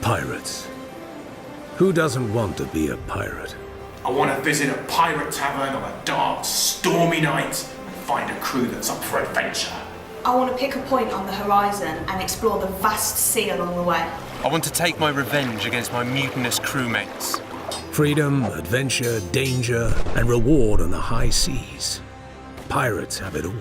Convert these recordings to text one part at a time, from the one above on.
Pirates. Who doesn't want to be a pirate? I want to visit a pirate tavern on a dark, stormy night and find a crew that's up for adventure. I want to pick a point on the horizon and explore the vast sea along the way. I want to take my revenge against my mutinous crewmates. Freedom, adventure, danger, and reward on the high seas. Pirates have it all.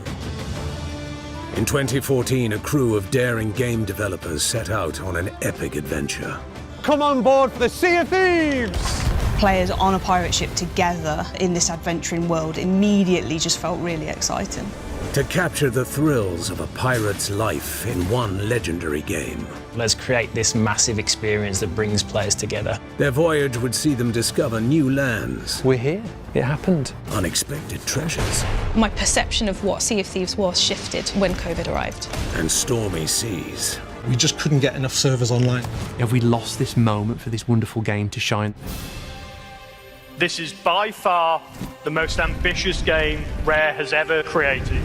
In 2014, a crew of daring game developers set out on an epic adventure. Come on board for the Sea of Thieves! Players on a pirate ship together in this adventuring world immediately just felt really exciting. To capture the thrills of a pirate's life in one legendary game. Let's create this massive experience that brings players together. Their voyage would see them discover new lands. We're here. It happened. Unexpected treasures. My perception of what Sea of Thieves was shifted when COVID arrived. And stormy seas. We just couldn't get enough servers online. Have we lost this moment for this wonderful game to shine? This is by far the most ambitious game Rare has ever created.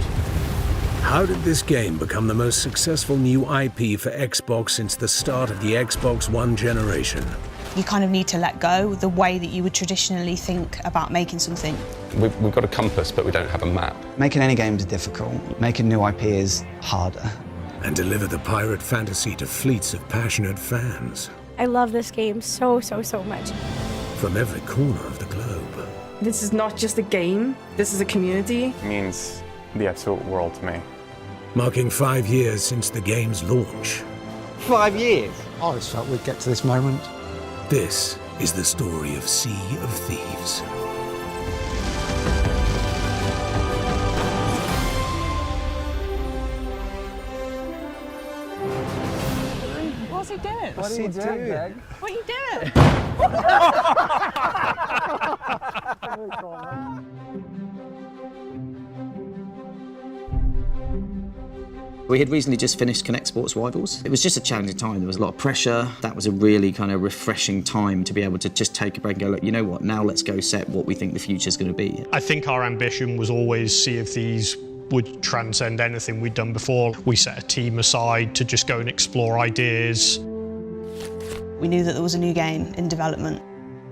How did this game become the most successful new IP for Xbox since the start of the Xbox One generation? You kind of need to let go the way that you would traditionally think about making something. We've got a compass, but we don't have a map. Making any game is difficult. Making new IP is harder. And deliver the pirate fantasy to fleets of passionate fans. I love this game so much. From every corner of the globe. This is not just a game, this is a community. It means the absolute world to me. Marking 5 years since the game's launch. 5 years? I always felt we'd get to this moment. This is the story of Sea of Thieves. What's he doing? What's he doing, Greg? What are you doing? We had recently just finished Connect Sports Rivals. It was just a challenging time. There was a lot of pressure. That was a really kind of refreshing time to be able to just take a break and go, look, you know what, now let's go set what we think the future's going to be. I think our ambition was always Sea of Thieves would transcend anything we'd done before. We set a team aside to just go and explore ideas. We knew that there was a new game in development.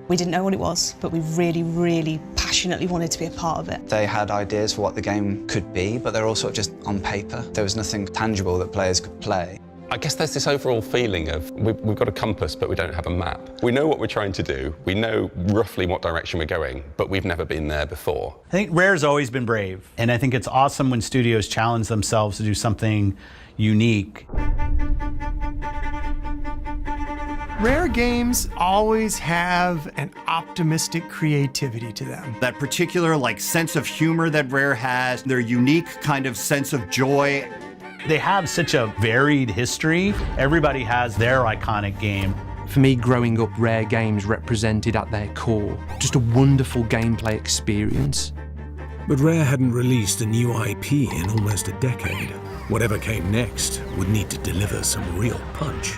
We didn't know what it was, but we really passionately wanted to be a part of it. They had ideas for what the game could be, but they're all sort of just on paper. There was nothing tangible that players could play. I guess there's this overall feeling of we've got a compass, but we don't have a map. We know what we're trying to do. We know roughly what direction we're going, but we've never been there before. I think Rare's always been brave, and I think it's awesome when studios challenge themselves to do something unique. Rare games always have an optimistic creativity to them. That particular sense of humor that Rare has, their unique kind of sense of joy. They have such a varied history. Everybody has their iconic game. For me, growing up, Rare games represented at their core just a wonderful gameplay experience. But Rare hadn't released a new IP in almost a decade. Whatever came next would need to deliver some real punch.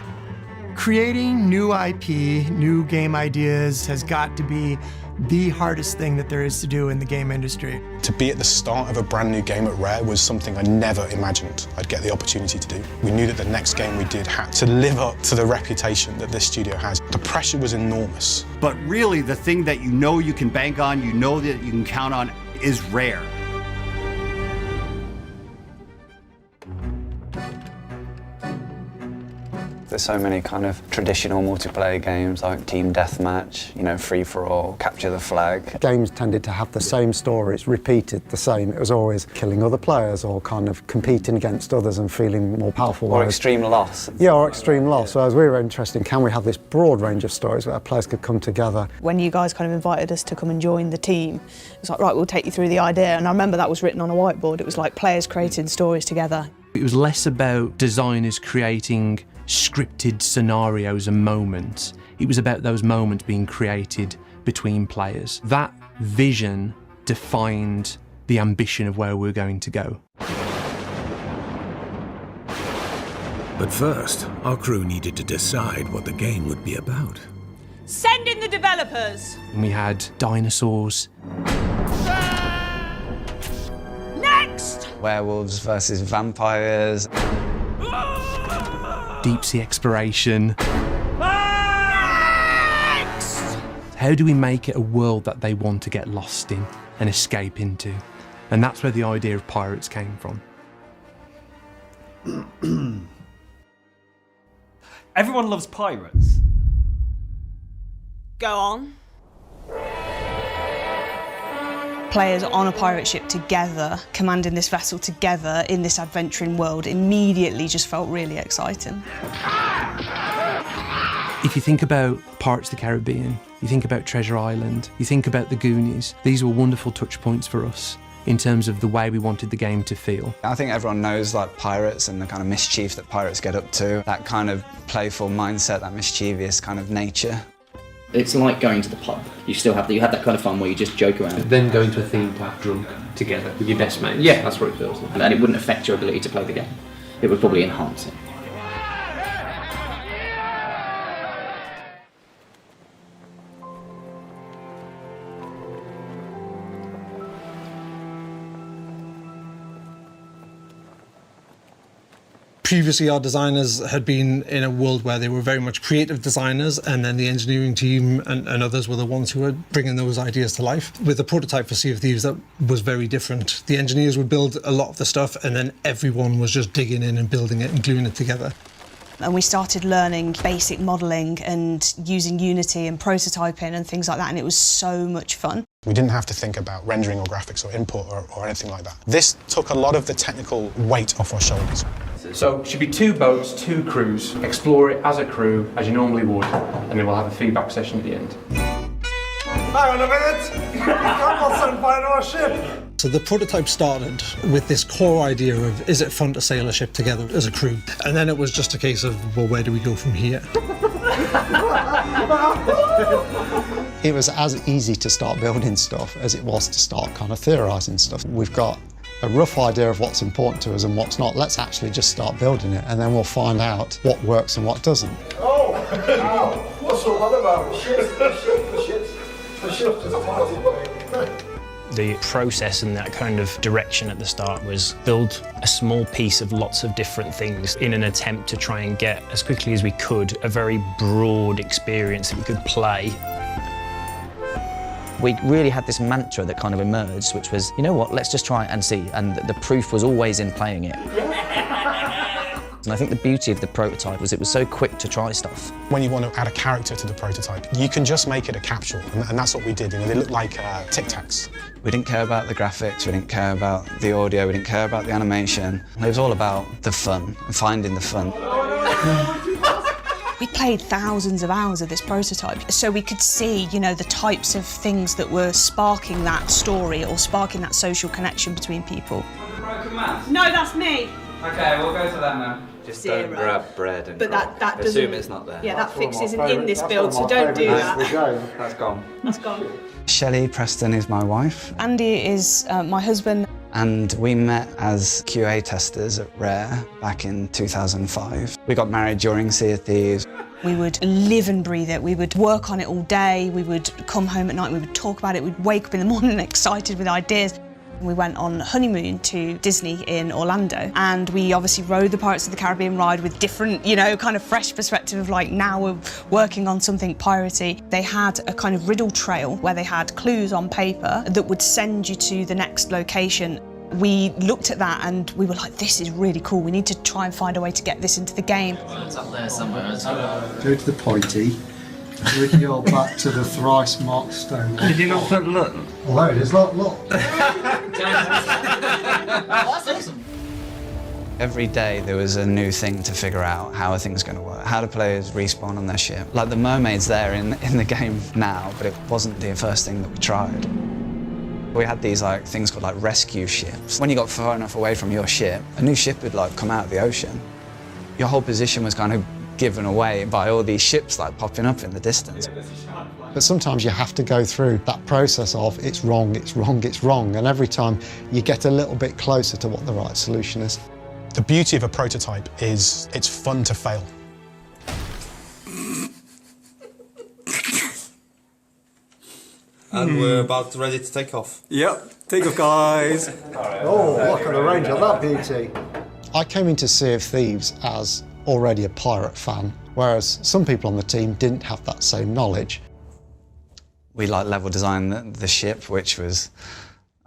Creating new IP, new game ideas has got to be the hardest thing that there is to do in the game industry. To be at the start of a brand new game at Rare was something I never imagined I'd get the opportunity to do. We knew that the next game we did had to live up to the reputation that this studio has. The pressure was enormous. But really, the thing that you know you can bank on, you know that you can count on, is Rare. There's so many kind of traditional multiplayer games like Team Deathmatch, free-for-all, Capture the Flag. Games tended to have the same stories, repeated the same. It was always killing other players or kind of competing against others and feeling more powerful. Or extreme loss. Yeah, or extreme loss. Whereas we were interested in, can we have this broad range of stories where players could come together? When you guys kind of invited us to come and join the team, it was like, right, we'll take you through the idea. And I remember that was written on a whiteboard. It was like players creating stories together. It was less about designers creating scripted scenarios and moments. It was about those moments being created between players. That vision defined the ambition of where we're going to go. But first, our crew needed to decide what the game would be about. Send in the developers! And we had dinosaurs. Next! Werewolves versus vampires. Deep sea exploration. How do we make it a world that they want to get lost in and escape into? And that's where the idea of pirates came from. Everyone loves pirates. Go on. Players on a pirate ship together, commanding this vessel together in this adventuring world, immediately just felt really exciting. If you think about Pirates of the Caribbean, you think about Treasure Island, you think about the Goonies, these were wonderful touch points for us in terms of the way we wanted the game to feel. I think everyone knows like pirates and the kind of mischief that pirates get up to, that kind of playful mindset, that mischievous kind of nature. It's like going to the pub. You still have you have that kind of fun where you just joke around. Then going to a theme park drunk together with your best mate. Yeah, that's what it feels like. And it wouldn't affect your ability to play the game. It would probably enhance it. Previously, our designers had been in a world where they were very much creative designers, and then the engineering team and others were the ones who were bringing those ideas to life. With the prototype for Sea of Thieves, that was very different. The engineers would build a lot of the stuff, and then everyone was just digging in and building it and gluing it together. And we started learning basic modelling and using Unity and prototyping and things like that, and it was so much fun. We didn't have to think about rendering or graphics or input or anything like that. This took a lot of the technical weight off our shoulders. So it should be 2 boats, 2 crews. Explore it as a crew, as you normally would, and then we'll have a feedback session at the end. Hang on a minute! You can't send by our ship! So the prototype started with this core idea of, is it fun to sail a ship together as a crew? And then it was just a case of, well, where do we go from here? It was as easy to start building stuff as it was to start kind of theorising stuff. We've got a rough idea of what's important to us and what's not. Let's actually just start building it, and then we'll find out what works and what doesn't. Oh! What's all that about? The ship is party. The process and that kind of direction at the start was build a small piece of lots of different things in an attempt to try and get, as quickly as we could, a very broad experience that we could play. We really had this mantra that kind of emerged, which was, you know what, let's just try and see. And the proof was always in playing it. And I think the beauty of the prototype was it was so quick to try stuff. When you want to add a character to the prototype, you can just make it a capsule, and that's what we did. You know, they look like Tic Tacs. We didn't care about the graphics, we didn't care about the audio, we didn't care about the animation. It was all about the fun, and finding the fun. We played thousands of hours of this prototype, so we could see, you know, the types of things that were sparking that story or sparking that social connection between people. Broken math? No, that's me. Okay, we'll go to that now. Just Zero. don't grab bread and But that doesn't... assume it's not there. Yeah, that fix isn't in this build, so don't do that. That's gone. That's gone. Shelley Preston is my wife. Andy is my husband. And we met as QA testers at Rare back in 2005. We got married during Sea of Thieves. We would live and breathe it. We would work on it all day. We would come home at night. We would talk about it. We'd wake up in the morning excited with ideas. We went on honeymoon to Disney in Orlando, and we obviously rode the Pirates of the Caribbean ride with different, you know, kind of fresh perspective of like, now we're working on something piratey. They had a kind of riddle trail where they had clues on paper that would send you to the next location. We looked at that and we were like, this is really cool. We need to try and find a way to get this into the game. It's up there somewhere. Go to the pointy, with your back to the thrice marked stone. Did you not put look? Look, there's look. That's awesome. Every day there was a new thing to figure out. How are things going to work? How do players respawn on their ship? Like the mermaid's there in the game now, but it wasn't the first thing that we tried. We had these like things called like rescue ships. When you got far enough away from your ship, a new ship would like come out of the ocean. Your whole position was kind of given away by all these ships like popping up in the distance. But sometimes you have to go through that process of it's wrong, it's wrong, it's wrong, and every time you get a little bit closer to what the right solution is. The beauty of a prototype is it's fun to fail. And we're about ready to take off. Yep, take off, guys. Oh, look at the range of that beauty. I came into Sea of Thieves as already a pirate fan, whereas some people on the team didn't have that same knowledge. We like level designed the ship, which was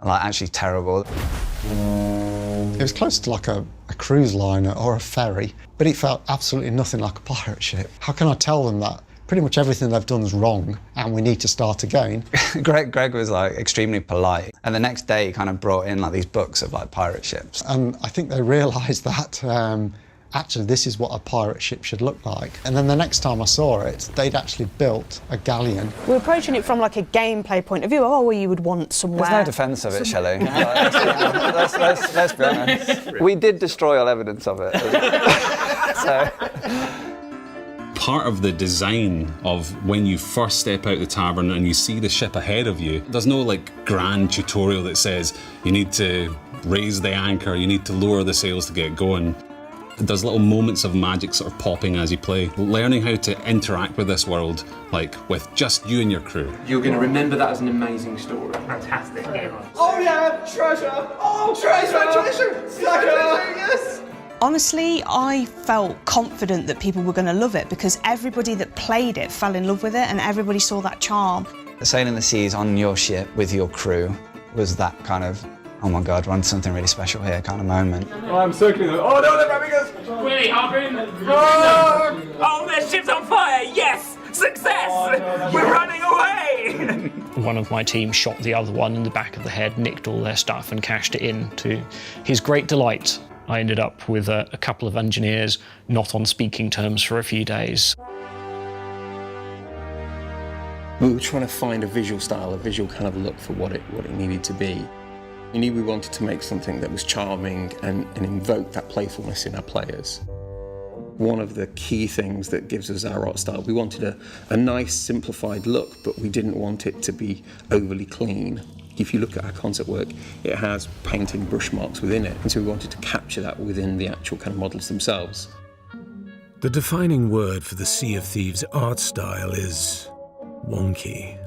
like actually terrible. It was close to like a cruise liner or a ferry, but it felt absolutely nothing like a pirate ship. How can I tell them that pretty much everything they've done is wrong and we need to start again? Greg was like extremely polite, and the next day he kind of brought in like these books of like pirate ships. And I think they realised that actually this is what a pirate ship should look like. And then the next time I saw it, they'd actually built a galleon. We're approaching it from like a gameplay point of view. Oh, well, you would want somewhere. There's no defence of it, Shelley. Let's be honest. We did destroy all evidence of it. So. Part of the design of when you first step out the tavern and you see the ship ahead of you, there's no like grand tutorial that says you need to raise the anchor, you need to lower the sails to get going. There's little moments of magic sort of popping as you play. Learning how to interact with this world, like with just you and your crew. You're going to remember that as an amazing story. Fantastic. Oh yeah, treasure! Oh, treasure! Treasure, yes! Honestly, I felt confident that people were going to love it because everybody that played it fell in love with it and everybody saw that charm. Sailing the seas on your ship with your crew was that kind of, oh my God, we're on something really special here kind of moment. Oh, I'm circling them. Oh no, they're grabbing us! Willie, Harpoon! Oh, their ship's on fire! Yes! Success! We're running away! One of my team shot the other one in the back of the head, nicked all their stuff and cashed it in. To his great delight, I ended up with a couple of engineers not on speaking terms for a few days. We were trying to find a visual style, a visual kind of look for what it needed to be. We knew we wanted to make something that was charming and invoke that playfulness in our players. One of the key things that gives us our art style, we wanted a nice, simplified look, but we didn't want it to be overly clean. If you look at our concept work, it has painting brush marks within it, and so we wanted to capture that within the actual kind of models themselves. The defining word for the Sea of Thieves art style is wonky.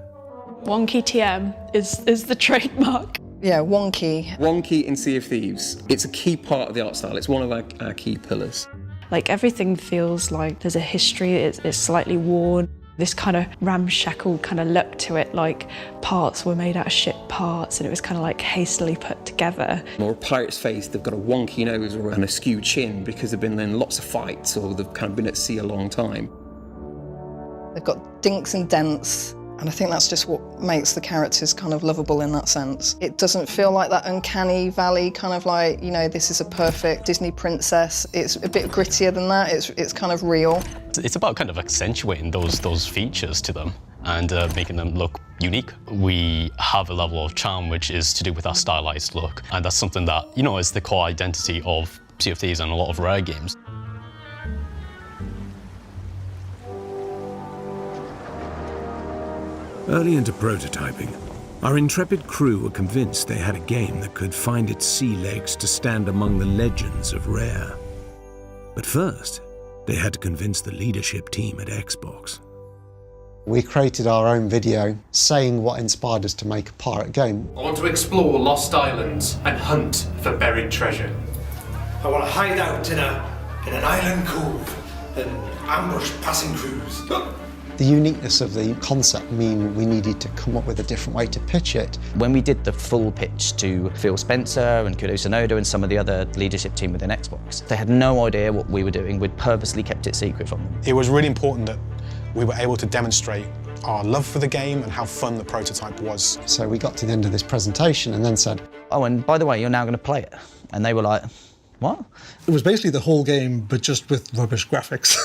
Wonky TM is the trademark. Yeah, wonky. Wonky in Sea of Thieves. It's a key part of the art style. It's one of our key pillars. Like everything feels like there's a history, it's slightly worn. This kind of ramshackle kind of look to it, like parts were made out of ship parts and it was kind of like hastily put together. Or a pirate's face, they've got a wonky nose or an askew chin because they've been in lots of fights or they've kind of been at sea a long time. They've got dinks and dents, and I think that's just what makes the characters kind of lovable in that sense. It doesn't feel like that uncanny valley kind of like, you know, this is a perfect Disney princess. It's a bit grittier than that. It's kind of real. It's about kind of accentuating those features to them and making them look unique. We have a level of charm which is to do with our stylized look, and that's something that, you know, is the core identity of Sea of Thieves and a lot of Rare games. Early into prototyping, our intrepid crew were convinced they had a game that could find its sea legs to stand among the legends of Rare. But first, they had to convince the leadership team at Xbox. We created our own video saying what inspired us to make a pirate game. I want to explore lost islands and hunt for buried treasure. I want to hide out in an island cove and ambush passing crews. The uniqueness of the concept mean we needed to come up with a different way to pitch it. When we did the full pitch to Phil Spencer and Kudo Sonoda and some of the other leadership team within Xbox, they had no idea what we were doing. We'd purposely kept it secret from them. It was really important that we were able to demonstrate our love for the game and how fun the prototype was. So we got to the end of this presentation and then said, oh, and by the way, you're now going to play it. And they were like, what? It was basically the whole game, but just with rubbish graphics.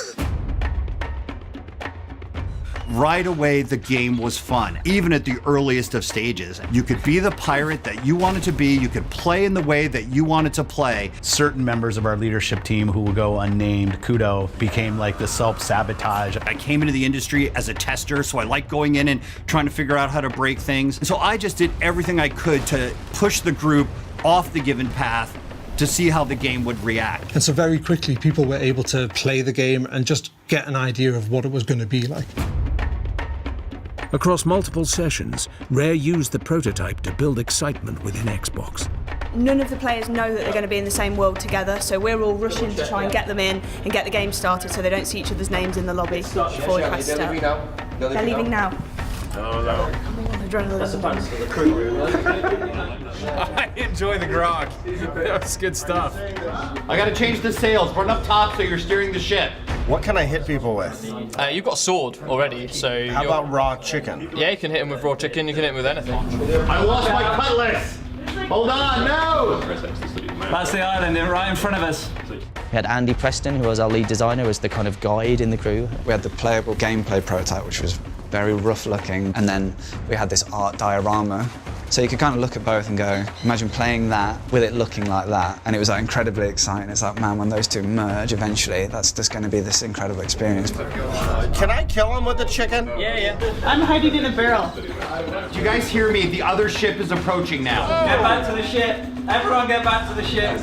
Right away, the game was fun, even at the earliest of stages. You could be the pirate that you wanted to be, you could play in the way that you wanted to play. Certain members of our leadership team who will go unnamed, Kudo, became like the self-sabotage. I came into the industry as a tester, so I like going in and trying to figure out how to break things. And so I just did everything I could to push the group off the given path to see how the game would react. And so very quickly, people were able to play the game and just get an idea of what it was going to be like. Across multiple sessions, Rare used the prototype to build excitement within Xbox. None of the players know that they're going to be in the same world together, so we're all rushing to try and get them in and get the game started so they don't see each other's names in the lobby before we press start. They're leaving now. That's a bonus for the crew room. I enjoy the grog. That's good stuff. I gotta change the sails. Burn up top so you're steering the ship. What can I hit people with? You've got a sword already, so... How about raw chicken? Yeah, you can hit him with raw chicken, you can hit him with anything. I lost my cutlass! Hold on, no! That's the island right in front of us. We had Andy Preston, who was our lead designer, as the kind of guide in the crew. We had the playable gameplay prototype, which was very rough looking, and then we had this art diorama. So you could kind of look at both and go, imagine playing that with it looking like that, and it was like incredibly exciting. It's like, man, when those two merge eventually, that's just going to be this incredible experience. Can I kill him with the chicken? Yeah. I'm hiding in a barrel. Do you guys hear me? The other ship is approaching now. Get back to the ship. Everyone get back to the ship.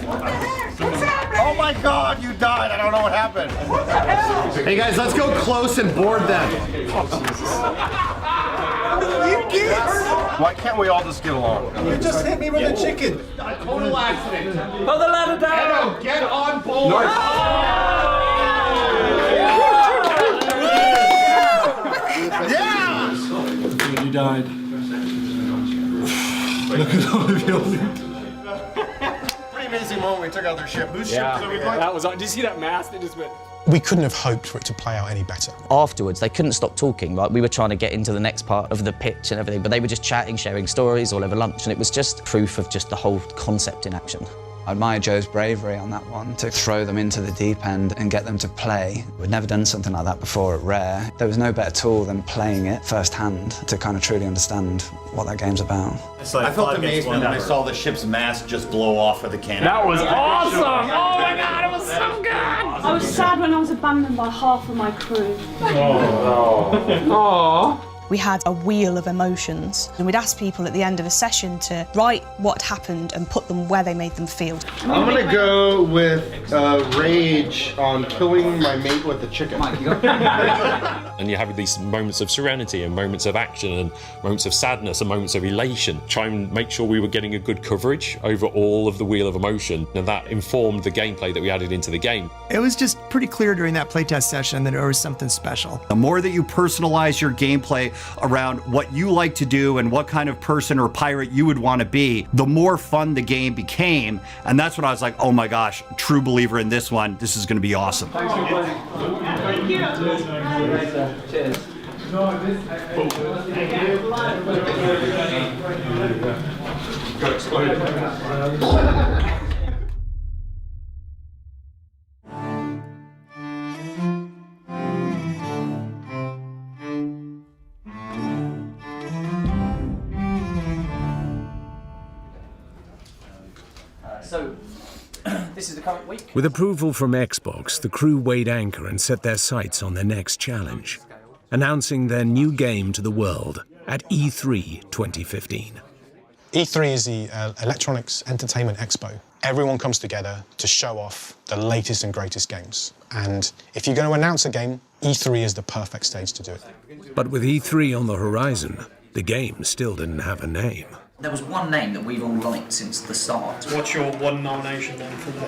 Oh my God, you died. I don't know what happened. Hey guys, let's go close and board them. You kids! Why can't we all just get along? You just hit me with a chicken. Total accident. Pull the ladder down. Edo, get on board. Yeah! You died. Look at all of you. Pretty amazing moment. We took out their ship. Whose ship Yeah, did we that was. Did you see that mast? It just went. We couldn't have hoped for it to play out any better. Afterwards, they couldn't stop talking. Like, we were trying to get into the next part of the pitch and everything, but they were just chatting, sharing stories all over lunch, and it was just proof of just the whole concept in action. I admire Joe's bravery on that one, to throw them into the deep end and get them to play. We'd never done something like that before at Rare. There was no better tool than playing it firsthand to kind of truly understand what that game's about. I felt amazement when I saw the ship's mast just blow off of the cannon. That was awesome! Oh my God, it was so good! I was sad when I was abandoned by half of my crew. Oh. We had a wheel of emotions, and we'd ask people at the end of a session to write what happened and put them where they made them feel. I'm gonna go with rage on killing my mate with the chicken. And you have these moments of serenity and moments of action and moments of sadness and moments of elation. Try and make sure we were getting a good coverage over all of the wheel of emotion, and that informed the gameplay that we added into the game. It was just pretty clear during that playtest session that there was something special. The more that you personalize your gameplay around what you like to do and what kind of person or pirate you would want to be, the more fun the game became. And that's when I was like, oh my gosh, true believer in this one. This is going to be awesome. Thank you. Cheers. Got exploded. So, this is the current week. With approval from Xbox, the crew weighed anchor and set their sights on their next challenge, announcing their new game to the world at E3 2015. E3 is the Electronics Entertainment Expo. Everyone comes together to show off the latest and greatest games. And if you're going to announce a game, E3 is the perfect stage to do it. But with E3 on the horizon, the game still didn't have a name. There was one name that we've all liked since the start. What's your one nomination then for the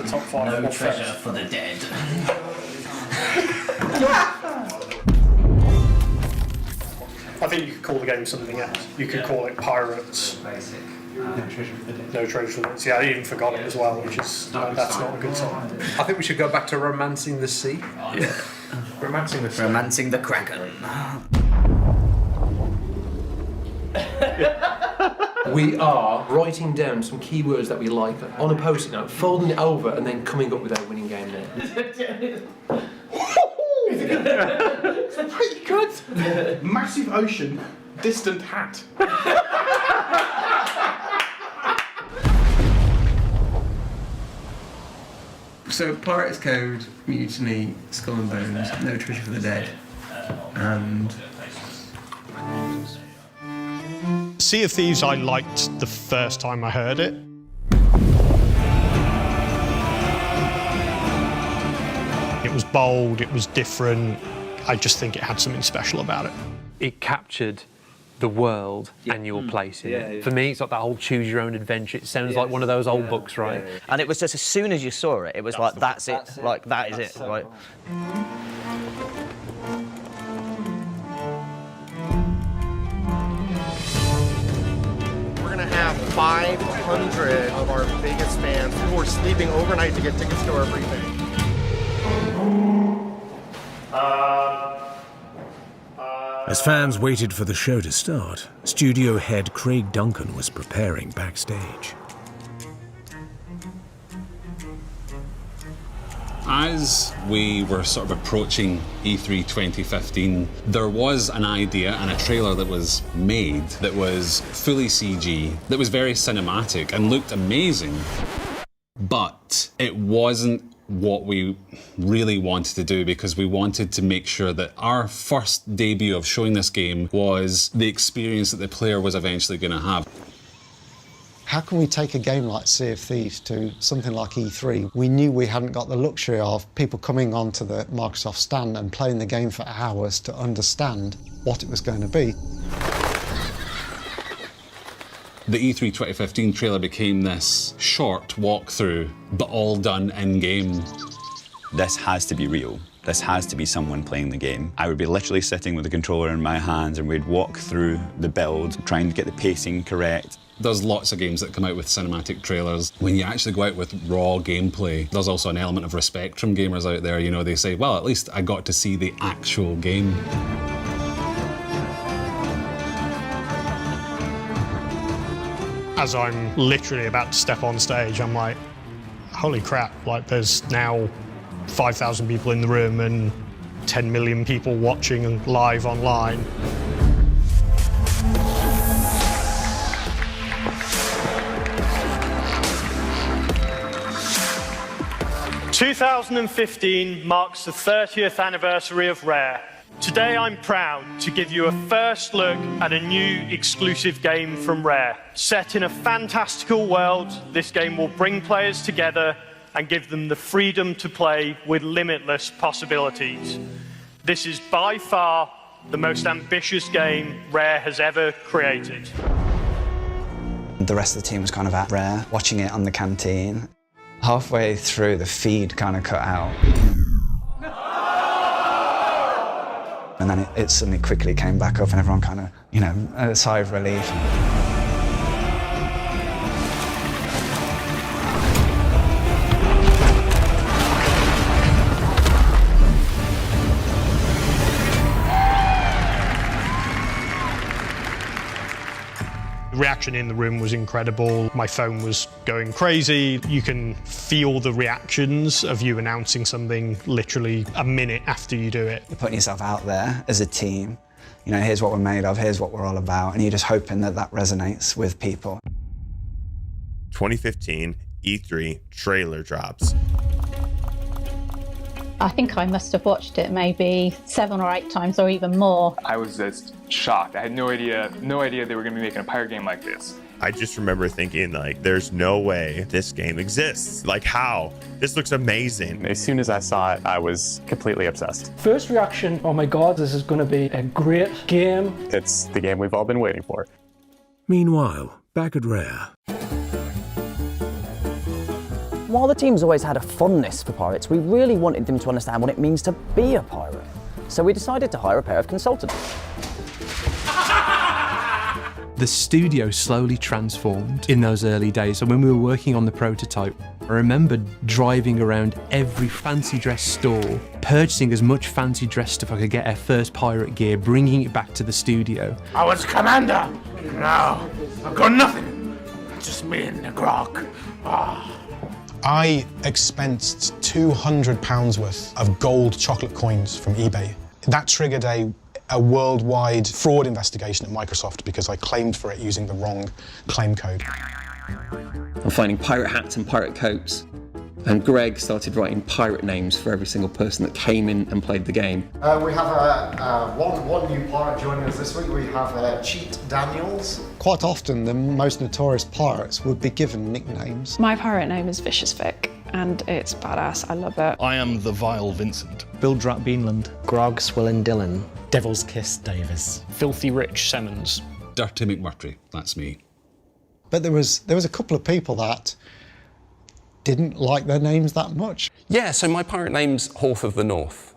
top five? No Treasure for the Dead. I think you could call the game something else. You could call it Pirates. No Treasure for the Dead. No Treasure for the Dead. See, I even forgot it as well, which is that's not a good sign. I think we should go back to Romancing the Sea. Yeah. Romancing the Sea. Romancing the Kraken. We are writing down some keywords that we like on a post-it note, folding it over, and then coming up with our winning game name. It's pretty good. Massive ocean, distant hat. So Pirates Code, Mutiny, Skull and Bones, No Treasure for the Dead, and Sea of Thieves I liked the first time I heard it. It was bold, it was different. I just think it had something special about it. It captured the world and your place in it. For me, it's like that whole choose your own adventure. It sounds like one of those old books, right? And it was just as soon as you saw it, it was like, that's it. Like, that is it, right? 500 of our biggest fans who were sleeping overnight to get tickets to our briefing. As fans waited for the show to start, studio head Craig Duncan was preparing backstage. As we were sort of approaching E3 2015, there was an idea and a trailer that was made that was fully CG, that was very cinematic and looked amazing, but it wasn't what we really wanted to do, because we wanted to make sure that our first debut of showing this game was the experience that the player was eventually going to have. How can we take a game like Sea of Thieves to something like E3? We knew we hadn't got the luxury of people coming onto the Microsoft stand and playing the game for hours to understand what it was going to be. The E3 2015 trailer became this short walkthrough, but all done in-game. This has to be real. This has to be someone playing the game. I would be literally sitting with the controller in my hands and we'd walk through the build, trying to get the pacing correct. There's lots of games that come out with cinematic trailers. When you actually go out with raw gameplay, there's also an element of respect from gamers out there. You know, they say, well, at least I got to see the actual game. As I'm literally about to step on stage, I'm like, holy crap, like there's now 5,000 people in the room and 10 million people watching live online. "2015 marks the 30th anniversary of Rare. Today I'm proud to give you a first look at a new exclusive game from Rare. Set in a fantastical world, this game will bring players together and give them the freedom to play with limitless possibilities. This is by far the most ambitious game Rare has ever created." The rest of the team was kind of at Rare, watching it on the canteen. Halfway through, the feed kind of cut out. And then it suddenly quickly came back up and everyone kind of, you know, a sigh of relief. The reaction in the room was incredible. My phone was going crazy. You can feel the reactions of you announcing something literally a minute after you do it. You're putting yourself out there as a team. You know, here's what we're made of, here's what we're all about, and you're just hoping that that resonates with people. 2015 E3 trailer drops. I think I must have watched it maybe 7 or 8 times or even more. I was just shocked. I had no idea they were going to be making a pirate game like this. I just remember thinking, like, there's no way this game exists. Like, how? This looks amazing. As soon as I saw it, I was completely obsessed. First reaction, oh my god, this is going to be a great game. It's the game we've all been waiting for. Meanwhile, back at Rare. While the team's always had a fondness for pirates, we really wanted them to understand what it means to be a pirate. So we decided to hire a pair of consultants. The studio slowly transformed in those early days. So when we were working on the prototype, I remember driving around every fancy dress store, purchasing as much fancy dress stuff I could get, our first pirate gear, bringing it back to the studio. I was commander. Now I've got nothing. Just me and the grog. I expensed £200 worth of gold chocolate coins from eBay. That triggered a worldwide fraud investigation at Microsoft because I claimed for it using the wrong claim code. I'm finding pirate hats and pirate coats. And Greg started writing pirate names for every single person that came in and played the game. We have one new pirate joining us this week. We have Cheat Daniels. Quite often, the most notorious pirates would be given nicknames. My pirate name is Vicious Vic, and it's badass. I love it. I am the Vile Vincent. Bill Drat Beanland. Grog Swillen Dillon. Devil's Kiss Davis. Filthy Rich Simmons. Dirty McMurtry, that's me. But there was a couple of people that didn't like their names that much. Yeah, so my pirate name's Horth of the North.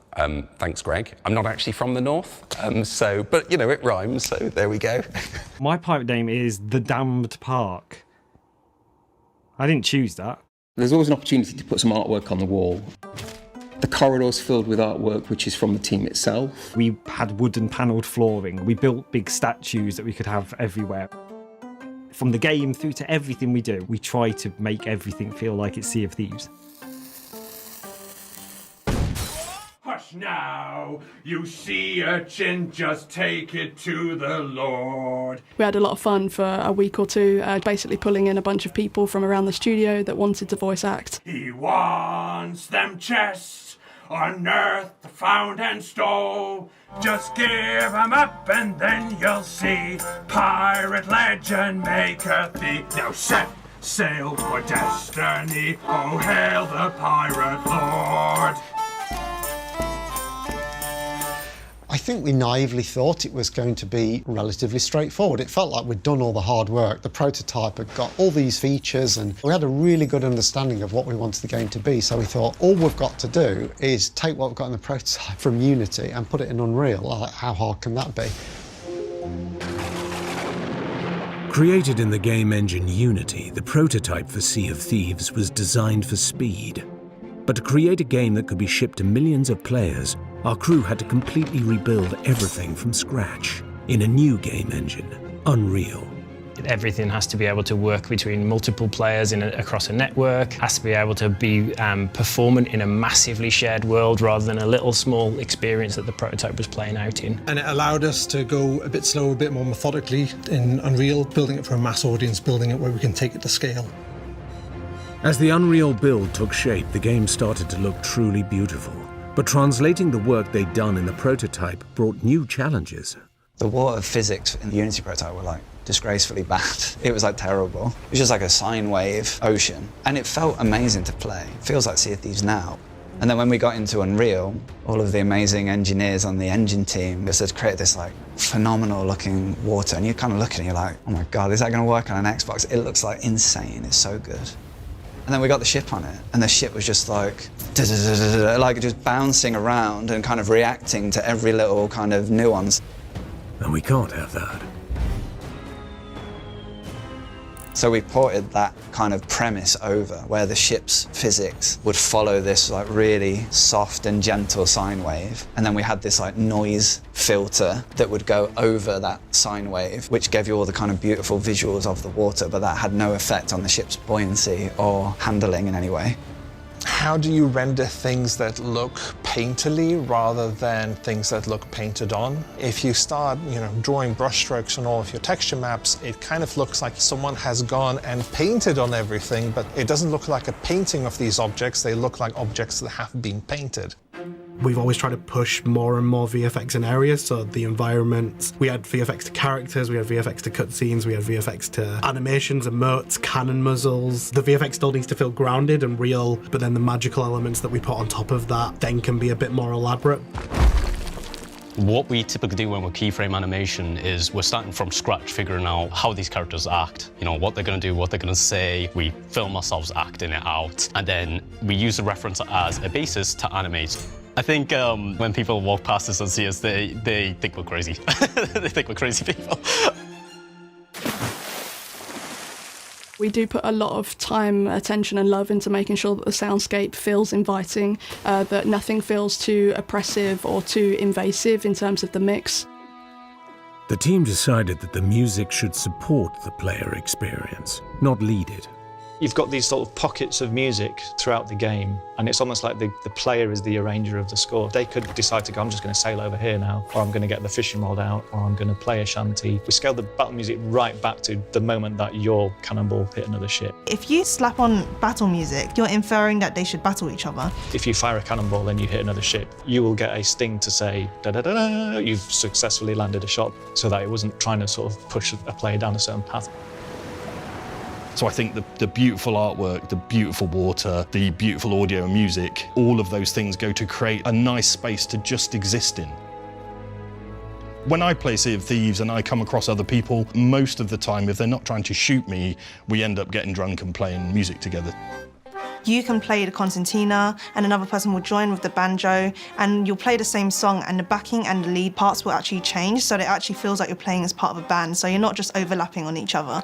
Thanks, Greg. I'm not actually from the North, but, you know, it rhymes, so there we go. My pirate name is The Damned Park. I didn't choose that. There's always an opportunity to put some artwork on the wall. The corridor's filled with artwork which is from the team itself. We had wooden panelled flooring. We built big statues that we could have everywhere. From the game through to everything we do, we try to make everything feel like it's Sea of Thieves. Hush now, you sea urchin, just take it to the Lord. We had a lot of fun for a week or two, basically pulling in a bunch of people from around the studio that wanted to voice act. He wants them chests, unearthed, found and stole. Just give 'em up and then you'll see. Pirate legend maker thief. Now set sail for destiny. Oh, hail the pirate lord. I think we naively thought it was going to be relatively straightforward. It felt like we'd done all the hard work. The prototype had got all these features and we had a really good understanding of what we wanted the game to be. So we thought, all we've got to do is take what we've got in the prototype from Unity and put it in Unreal. Like, how hard can that be? Created in the game engine Unity, the prototype for Sea of Thieves was designed for speed. But to create a game that could be shipped to millions of players, our crew had to completely rebuild everything from scratch in a new game engine, Unreal. Everything has to be able to work between multiple players across a network, has to be able to be performant in a massively shared world rather than a little small experience that the prototype was playing out in. And it allowed us to go a bit slower, a bit more methodically in Unreal, building it for a mass audience, building it where we can take it to scale. As the Unreal build took shape, the game started to look truly beautiful. But translating the work they'd done in the prototype brought new challenges. The water physics in the Unity prototype were like disgracefully bad. It was like terrible. It was just like a sine wave ocean. And it felt amazing to play. It feels like Sea of Thieves now. And then when we got into Unreal, all of the amazing engineers on the engine team just had created this like phenomenal looking water. And you kind of look at it and you're like, oh my God, is that going to work on an Xbox? It looks like insane. It's so good. And then we got the ship on it, and the ship was just like, like just bouncing around and kind of reacting to every little kind of nuance. And we can't have that. So we ported that kind of premise over, where the ship's physics would follow this like really soft and gentle sine wave, and then we had this like noise filter that would go over that sine wave, which gave you all the kind of beautiful visuals of the water, but that had no effect on the ship's buoyancy or handling in any way. How do you render things that look painterly rather than things that look painted on? If you start, drawing brushstrokes on all of your texture maps, it kind of looks like someone has gone and painted on everything, but it doesn't look like a painting of these objects. They look like objects that have been painted. We've always tried to push more and more VFX in areas, so the environments. We had VFX to characters, we had VFX to cutscenes, we had VFX to animations, emotes, cannon muzzles. The VFX still needs to feel grounded and real, but then the magical elements that we put on top of that then can be a bit more elaborate. What we typically do when we're keyframe animation is we're starting from scratch, figuring out how these characters act, what they're going to do, what they're going to say. We film ourselves acting it out, and then we use the reference as a basis to animate. I think when people walk past us and see us, they think we're crazy. They think we're crazy people. We do put a lot of time, attention and love into making sure that the soundscape feels inviting, that nothing feels too oppressive or too invasive in terms of the mix. The team decided that the music should support the player experience, not lead it. You've got these sort of pockets of music throughout the game, and it's almost like the player is the arranger of the score. They could decide to go, I'm just going to sail over here now, or I'm going to get the fishing rod out, or I'm going to play a shanty. We scaled the battle music right back to the moment that your cannonball hit another ship. If you slap on battle music, you're inferring that they should battle each other. If you fire a cannonball and you hit another ship, you will get a sting to say, da-da-da-da, you've successfully landed a shot, so that it wasn't trying to sort of push a player down a certain path. So I think the beautiful artwork, the beautiful water, the beautiful audio and music, all of those things go to create a nice space to just exist in. When I play Sea of Thieves and I come across other people, most of the time, if they're not trying to shoot me, we end up getting drunk and playing music together. You can play the concertina and another person will join with the banjo, and you'll play the same song, and the backing and the lead parts will actually change, so that it actually feels like you're playing as part of a band, so you're not just overlapping on each other.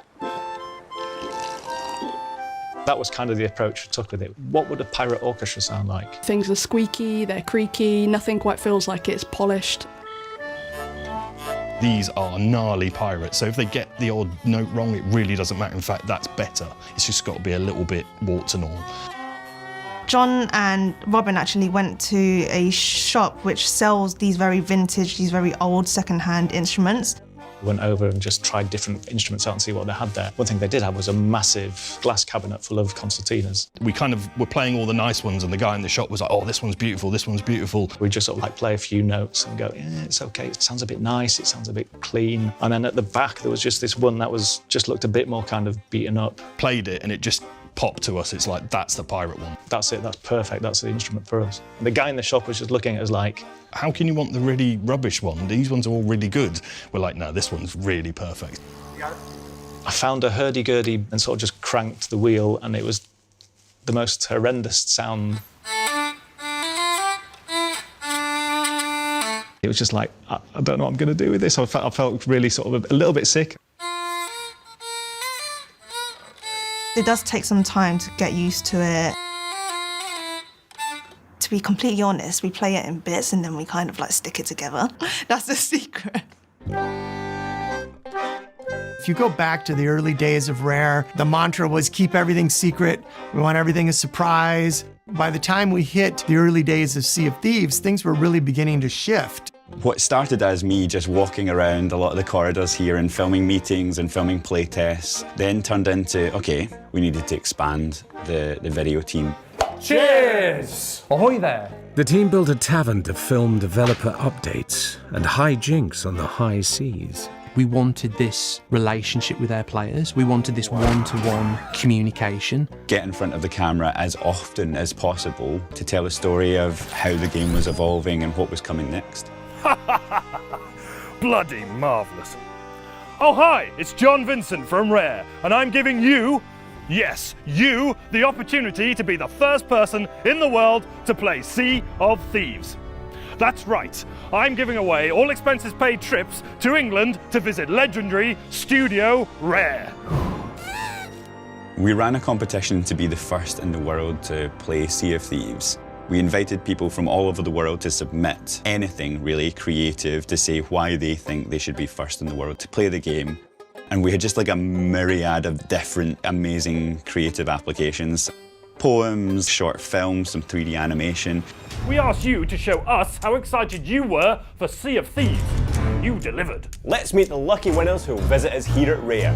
That was kind of the approach we took with it. What would a pirate orchestra sound like? Things are squeaky, they're creaky, nothing quite feels like it's polished. These are gnarly pirates, so if they get the odd note wrong, it really doesn't matter. In fact, that's better. It's just got to be a little bit warts and all. John and Robin actually went to a shop which sells these very vintage, these very old second-hand instruments. Went over and just tried different instruments out and see what they had there. One thing they did have was a massive glass cabinet full of concertinas. We kind of were playing all the nice ones, and the guy in the shop was like, oh, this one's beautiful, this one's beautiful. We just sort of like play a few notes and go, yeah, it's okay, it sounds a bit nice, it sounds a bit clean. And then at the back, there was just this one that was just looked a bit more kind of beaten up. Played it, and it just popped to us. It's like, that's the pirate one. That's it, that's perfect, that's the instrument for us. And the guy in the shop was just looking at us like, how can you want the really rubbish one? These ones are all really good. We're like, no, this one's really perfect. I found a hurdy-gurdy and sort of just cranked the wheel, and it was the most horrendous sound. It was just like, I don't know what I'm going to do with this. I felt really sort of a little bit sick. It does take some time to get used to it. To be completely honest, we play it in bits and then we kind of like stick it together. That's the secret. If you go back to the early days of Rare, the mantra was keep everything secret. We want everything a surprise. By the time we hit the early days of Sea of Thieves, things were really beginning to shift. What started as me just walking around a lot of the corridors here and filming meetings and filming playtests, then turned into, okay, we needed to expand the video team. Cheers! Ahoy there! The team built a tavern to film developer updates and hijinks on the high seas. We wanted this relationship with our players. We wanted this one-to-one communication. Get in front of the camera as often as possible to tell a story of how the game was evolving and what was coming next. Bloody marvellous. Oh hi, it's John Vincent from Rare, and I'm giving you, yes, you, the opportunity to be the first person in the world to play Sea of Thieves. That's right, I'm giving away all expenses paid trips to England to visit legendary Studio Rare. We ran a competition to be the first in the world to play Sea of Thieves. We invited people from all over the world to submit anything really creative to say why they think they should be first in the world to play the game. And we had just like a myriad of different amazing creative applications. Poems, short films, some 3D animation. We asked you to show us how excited you were for Sea of Thieves. You delivered. Let's meet the lucky winners who will visit us here at Rare.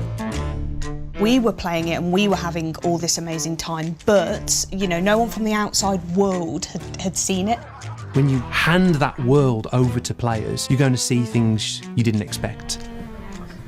We were playing it and we were having all this amazing time, but, you know, no one from the outside world had seen it. When you hand that world over to players, you're going to see things you didn't expect.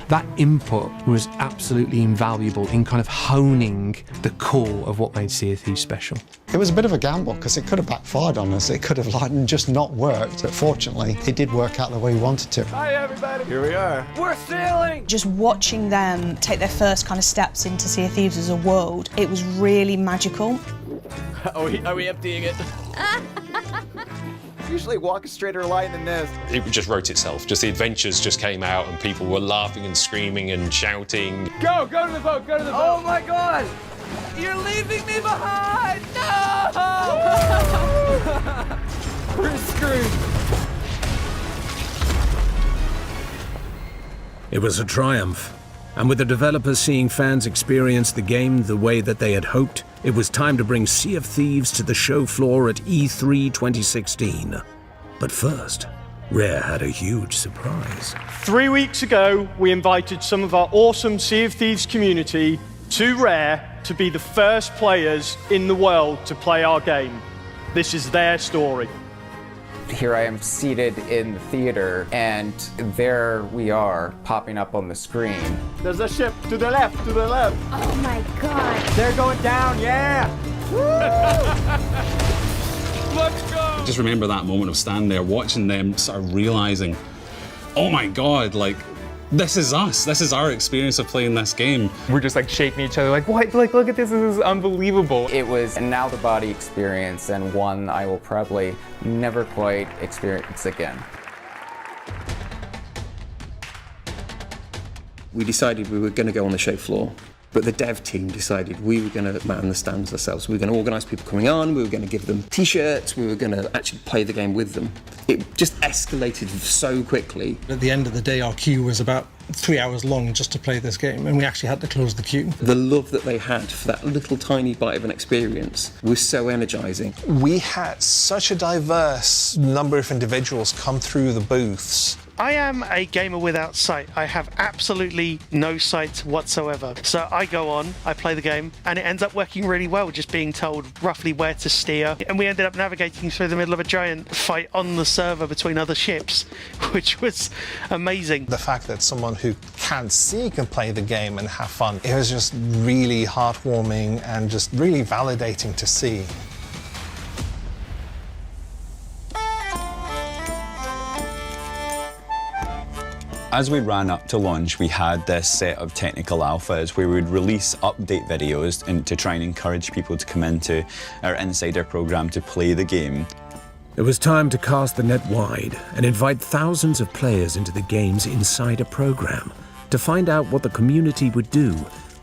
That input was absolutely invaluable in kind of honing the core of what made Sea of Thieves special. It was a bit of a gamble because it could have backfired on us. It could have like just not worked. But fortunately, it did work out the way we wanted to. Hi everybody. Here we are. We're sailing. Just watching them take their first kind of steps into Sea of Thieves as a world, it was really magical. Are we emptying it? Usually walk a straighter line than this. It just wrote itself. Just the adventures just came out and people were laughing and screaming and shouting. Go to the boat, go to the boat. Oh my God, you're leaving me behind. No! We're screwed. It was a triumph, and with the developers seeing fans experience the game the way that they had hoped, it was time to bring Sea of Thieves to the show floor at E3 2016. But first, Rare had a huge surprise. 3 weeks ago, we invited some of our awesome Sea of Thieves community to Rare to be the first players in the world to play our game. This is their story. Here I am seated in the theater, and there we are popping up on the screen. There's a ship to the left, to the left. Oh my God. They're going down, yeah! Let's go! I just remember that moment of standing there, watching them, sort of realizing, oh my God, like, this is us. This is our experience of playing this game. We're just like shaking each other like, what? Like, look at this is unbelievable. It was an out-of-the-body experience, and one I will probably never quite experience again. We decided we were going to go on the show floor. But the dev team decided we were going to man the stands ourselves. We were going to organise people coming on, we were going to give them t-shirts, we were going to actually play the game with them. It just escalated so quickly. At the end of the day, our queue was about 3 hours long just to play this game, and we actually had to close the queue. The love that they had for that little tiny bite of an experience was so energising. We had such a diverse number of individuals come through the booths. I am a gamer without sight. I have absolutely no sight whatsoever. So I go on, I play the game, and it ends up working really well, just being told roughly where to steer. And we ended up navigating through the middle of a giant fight on the server between other ships, which was amazing. The fact that someone who can't see can play the game and have fun, it was just really heartwarming and just really validating to see. As we ran up to launch, we had this set of technical alphas where we would release update videos and to try and encourage people to come into our insider program to play the game. It was time to cast the net wide and invite thousands of players into the game's insider program to find out what the community would do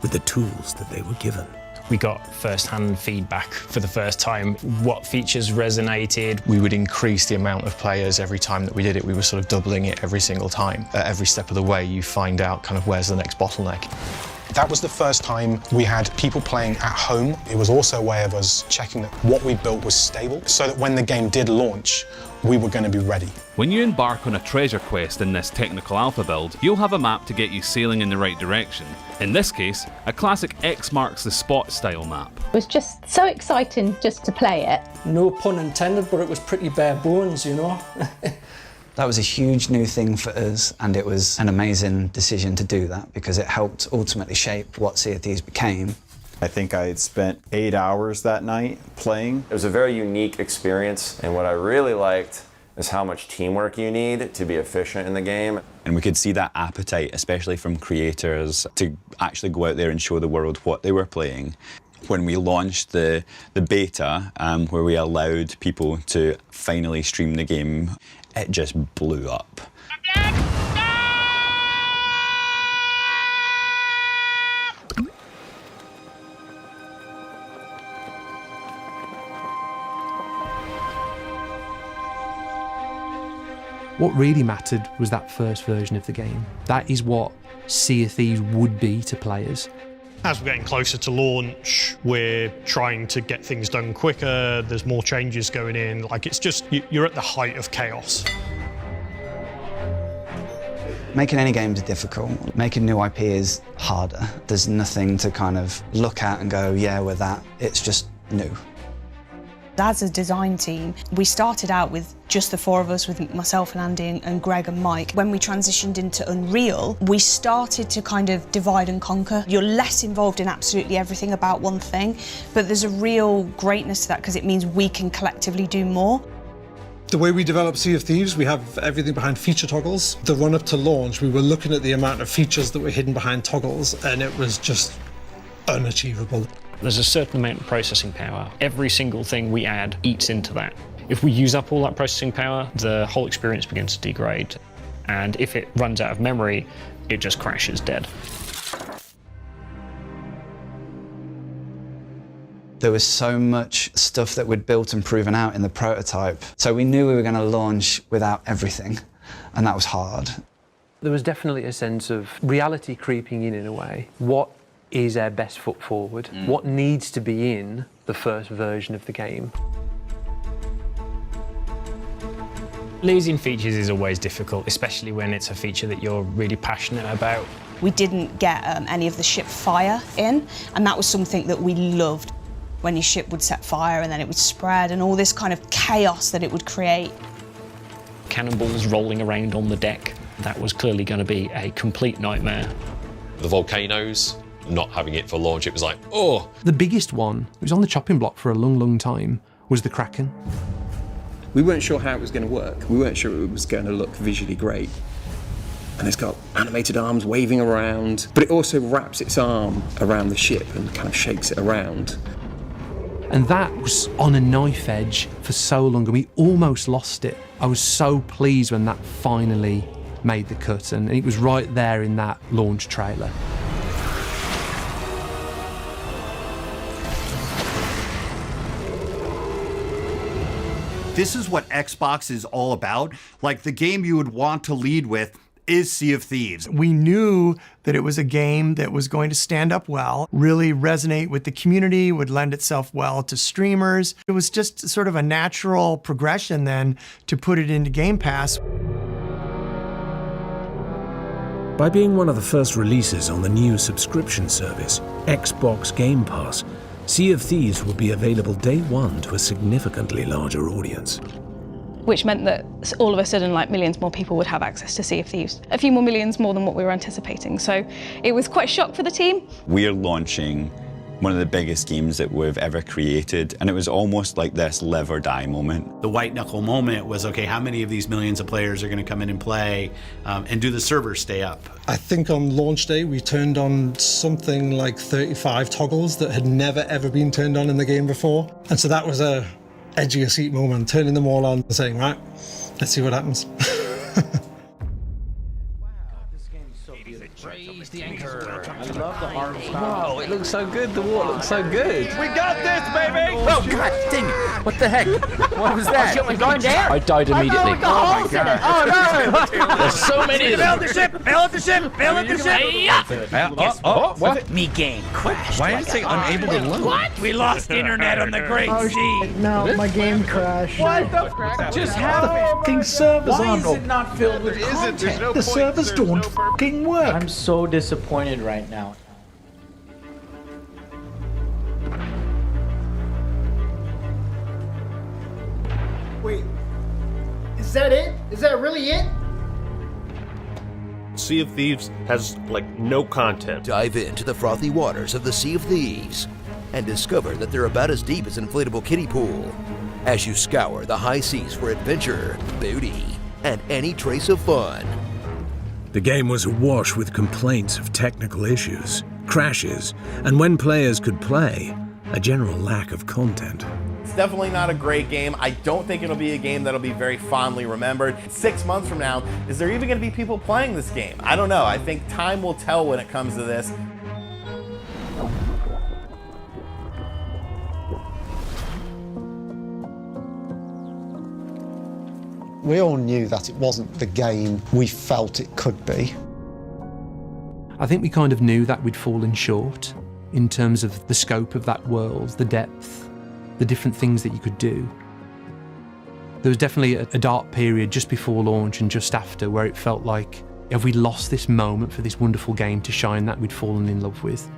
with the tools that they were given. We got first-hand feedback for the first time, what features resonated. We would increase the amount of players every time that we did it. We were sort of doubling it every single time. At every step of the way, you find out kind of where's the next bottleneck. That was the first time we had people playing at home. It was also a way of us checking that what we built was stable, so that when the game did launch, we were going to be ready. When you embark on a treasure quest in this technical alpha build, you'll have a map to get you sailing in the right direction. In this case, a classic X marks the spot style map. It was just so exciting just to play it. No pun intended, but it was pretty bare bones, you know. That was a huge new thing for us, and it was an amazing decision to do that because it helped ultimately shape what Sea of Thieves became. I think I had spent 8 hours that night playing. It was a very unique experience, and what I really liked is how much teamwork you need to be efficient in the game. And we could see that appetite, especially from creators, to actually go out there and show the world what they were playing. When we launched the beta, where we allowed people to finally stream the game, it just blew up. What really mattered was that first version of the game. That is what Sea of Thieves would be to players. As we're getting closer to launch, we're trying to get things done quicker, there's more changes going in, like it's just, you're at the height of chaos. Making any games is difficult. Making new IP is harder. There's nothing to kind of look at and go, yeah, we're that. It's just new. As a design team, we started out with just the four of us, with myself and Andy and Greg and Mike. When we transitioned into Unreal, we started to kind of divide and conquer. You're less involved in absolutely everything about one thing, but there's a real greatness to that because it means we can collectively do more. The way we develop Sea of Thieves, we have everything behind feature toggles. The run up to launch, we were looking at the amount of features that were hidden behind toggles, and it was just unachievable. There's a certain amount of processing power. Every single thing we add eats into that. If we use up all that processing power, the whole experience begins to degrade. And if it runs out of memory, it just crashes dead. There was so much stuff that we'd built and proven out in the prototype. So we knew we were going to launch without everything, and that was hard. There was definitely a sense of reality creeping in a way. What is our best foot forward? What needs to be in the first version of the game? Losing features is always difficult, especially when it's a feature that you're really passionate about. We didn't get any of the ship fire in, and that was something that we loved. When your ship would set fire and then it would spread, and all this kind of chaos that it would create. Cannonballs rolling around on the deck, that was clearly going to be a complete nightmare. The volcanoes, not having it for launch, it was like, oh. The biggest one, it was on the chopping block for a long, long time, was the Kraken. We weren't sure how it was going to work. We weren't sure it was going to look visually great. And it's got animated arms waving around, but it also wraps its arm around the ship and kind of shakes it around. And that was on a knife edge for so long, and we almost lost it. I was so pleased when that finally made the cut, and it was right there in that launch trailer. This is what Xbox is all about. Like, the game you would want to lead with is Sea of Thieves. We knew that it was a game that was going to stand up well, really resonate with the community, would lend itself well to streamers. It was just sort of a natural progression then to put it into Game Pass. By being one of the first releases on the new subscription service, Xbox Game Pass, Sea of Thieves will be available day one to a significantly larger audience. Which meant that all of a sudden, like, millions more people would have access to Sea of Thieves. A few more millions more than what we were anticipating. So it was quite a shock for the team. We're launching one of the biggest games that we've ever created, and it was almost like this live or die moment. The white knuckle moment was, okay, how many of these millions of players are going to come in and play, and do the servers stay up? I think on launch day we turned on something like 35 toggles that had never ever been turned on in the game before. And so that was a edge of your seat moment, turning them all on and saying, right, let's see what happens. The anchor. I love the art style. Whoa, it looks so good. The wall looks so good. We got this, baby! Oh, God dang it. What the heck? What was that? Oh, shit, going down. I died immediately. Oh, my God. Oh, no. There's so many of them. Bail the ship! Bail up the ship! Bail up the ship! What? Me game crashed. Why did it say unable to load? What? We lost internet on the Great Sea. No, my game crashed. What the frick just happened? Fucking servers Why aren't is it not filled with content? The servers don't fucking work. I'm so disappointed right now. Wait, is that it? Is that really it? Sea of Thieves has, like, no content. Dive into the frothy waters of the Sea of Thieves and discover that they're about as deep as an inflatable kiddie pool as you scour the high seas for adventure, booty, and any trace of fun. The game was awash with complaints of technical issues, crashes, and when players could play, a general lack of content. It's definitely not a great game. I don't think it'll be a game that'll be very fondly remembered. 6 months from now, is there even going to be people playing this game? I don't know. I think time will tell when it comes to this. We all knew that it wasn't the game we felt it could be. I think we kind of knew that we'd fallen short in terms of the scope of that world, the depth, the different things that you could do. There was definitely a dark period just before launch and just after where it felt like, have we lost this moment for this wonderful game to shine that we'd fallen in love with?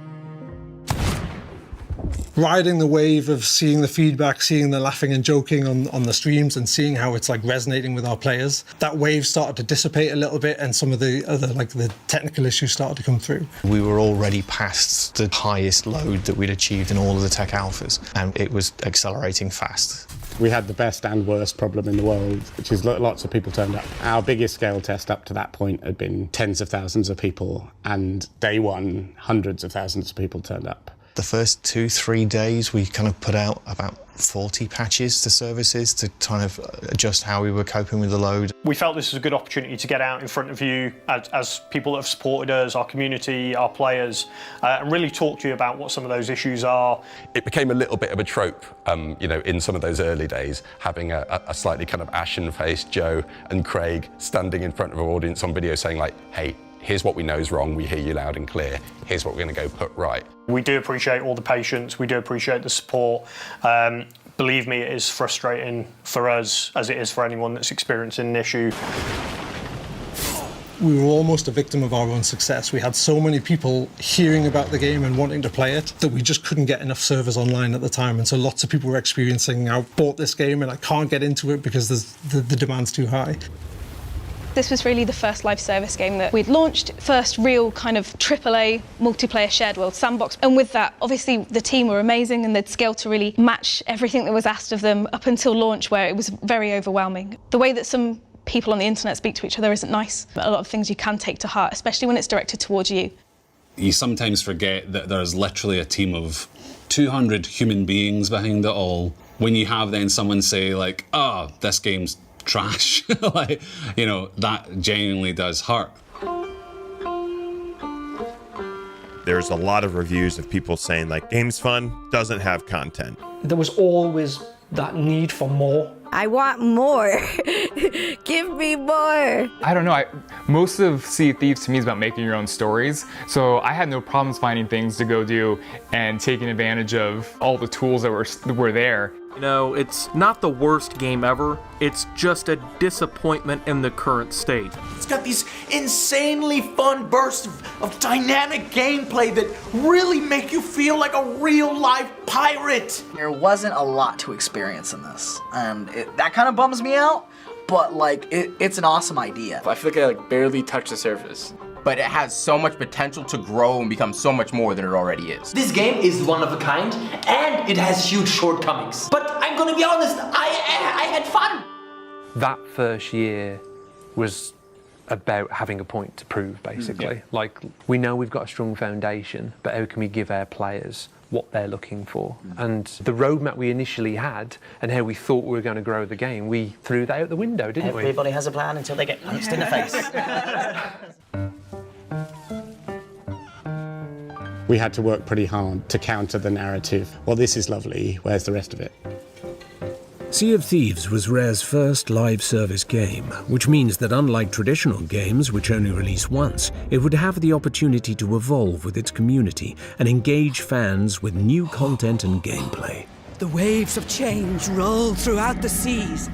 Riding the wave of seeing the feedback, seeing the laughing and joking on the streams and seeing how it's like resonating with our players, that wave started to dissipate a little bit and some of the other, like, the technical issues started to come through. We were already past the highest load that we'd achieved in all of the tech alphas, and it was accelerating fast. We had the best and worst problem in the world, which is lots of people turned up. Our biggest scale test up to that point had been tens of thousands of people, and day one, hundreds of thousands of people turned up. The first 2-3 days, we kind of put out about 40 patches to services to kind of adjust how we were coping with the load. We felt this was a good opportunity to get out in front of you as people that have supported us, our community, our players, and really talk to you about what some of those issues are. It became a little bit of a trope, you know, in some of those early days, having a slightly kind of ashen-faced Joe and Craig standing in front of an audience on video saying, like, hey, here's what we know is wrong, we hear you loud and clear, here's what we're going to go put right. We do appreciate all the patience, we do appreciate the support. Believe me, it is frustrating for us as it is for anyone that's experiencing an issue. We were almost a victim of our own success. We had so many people hearing about the game and wanting to play it that we just couldn't get enough servers online at the time. And so lots of people were experiencing, I bought this game and I can't get into it because the demand's too high. This was really the first live service game that we'd launched, first real kind of AAA multiplayer shared world sandbox. And with that, obviously the team were amazing and they'd scaled to really match everything that was asked of them up until launch, where it was very overwhelming. The way that some people on the internet speak to each other isn't nice. A lot of things you can take to heart, especially when it's directed towards you. You sometimes forget that there's literally a team of 200 human beings behind it all. When you have then someone say, like, oh, this game's trash, like, you know, that genuinely does hurt. There's a lot of reviews of people saying, like, game's fun, doesn't have content. There was always that need for more, I want more. Give me more. I don't know. Most of Sea of Thieves to me is about making your own stories. So I had no problems finding things to go do and taking advantage of all the tools that were there. You know, it's not the worst game ever. It's just a disappointment in the current state. It's got these insanely fun bursts of dynamic gameplay that really make you feel like a real life pirate. There wasn't a lot to experience in this, and that kind of bums me out, but like, it's an awesome idea. I feel like I barely touched the surface. But it has so much potential to grow and become so much more than it already is. This game is one of a kind, and it has huge shortcomings. But I'm gonna be honest, I had fun. That first year was about having a point to prove, basically. Like, we know we've got a strong foundation, but how can we give our players what they're looking for? And the roadmap we initially had and how we thought we were going to grow the game, we threw that out the window, didn't we? Everybody has a plan until they get punched in the face. We had to work pretty hard to counter the narrative. Well, this is lovely, where's the rest of it? Sea of Thieves was Rare's first live service game, which means that unlike traditional games which only release once, it would have the opportunity to evolve with its community and engage fans with new content and gameplay. The waves of change roll throughout the seas.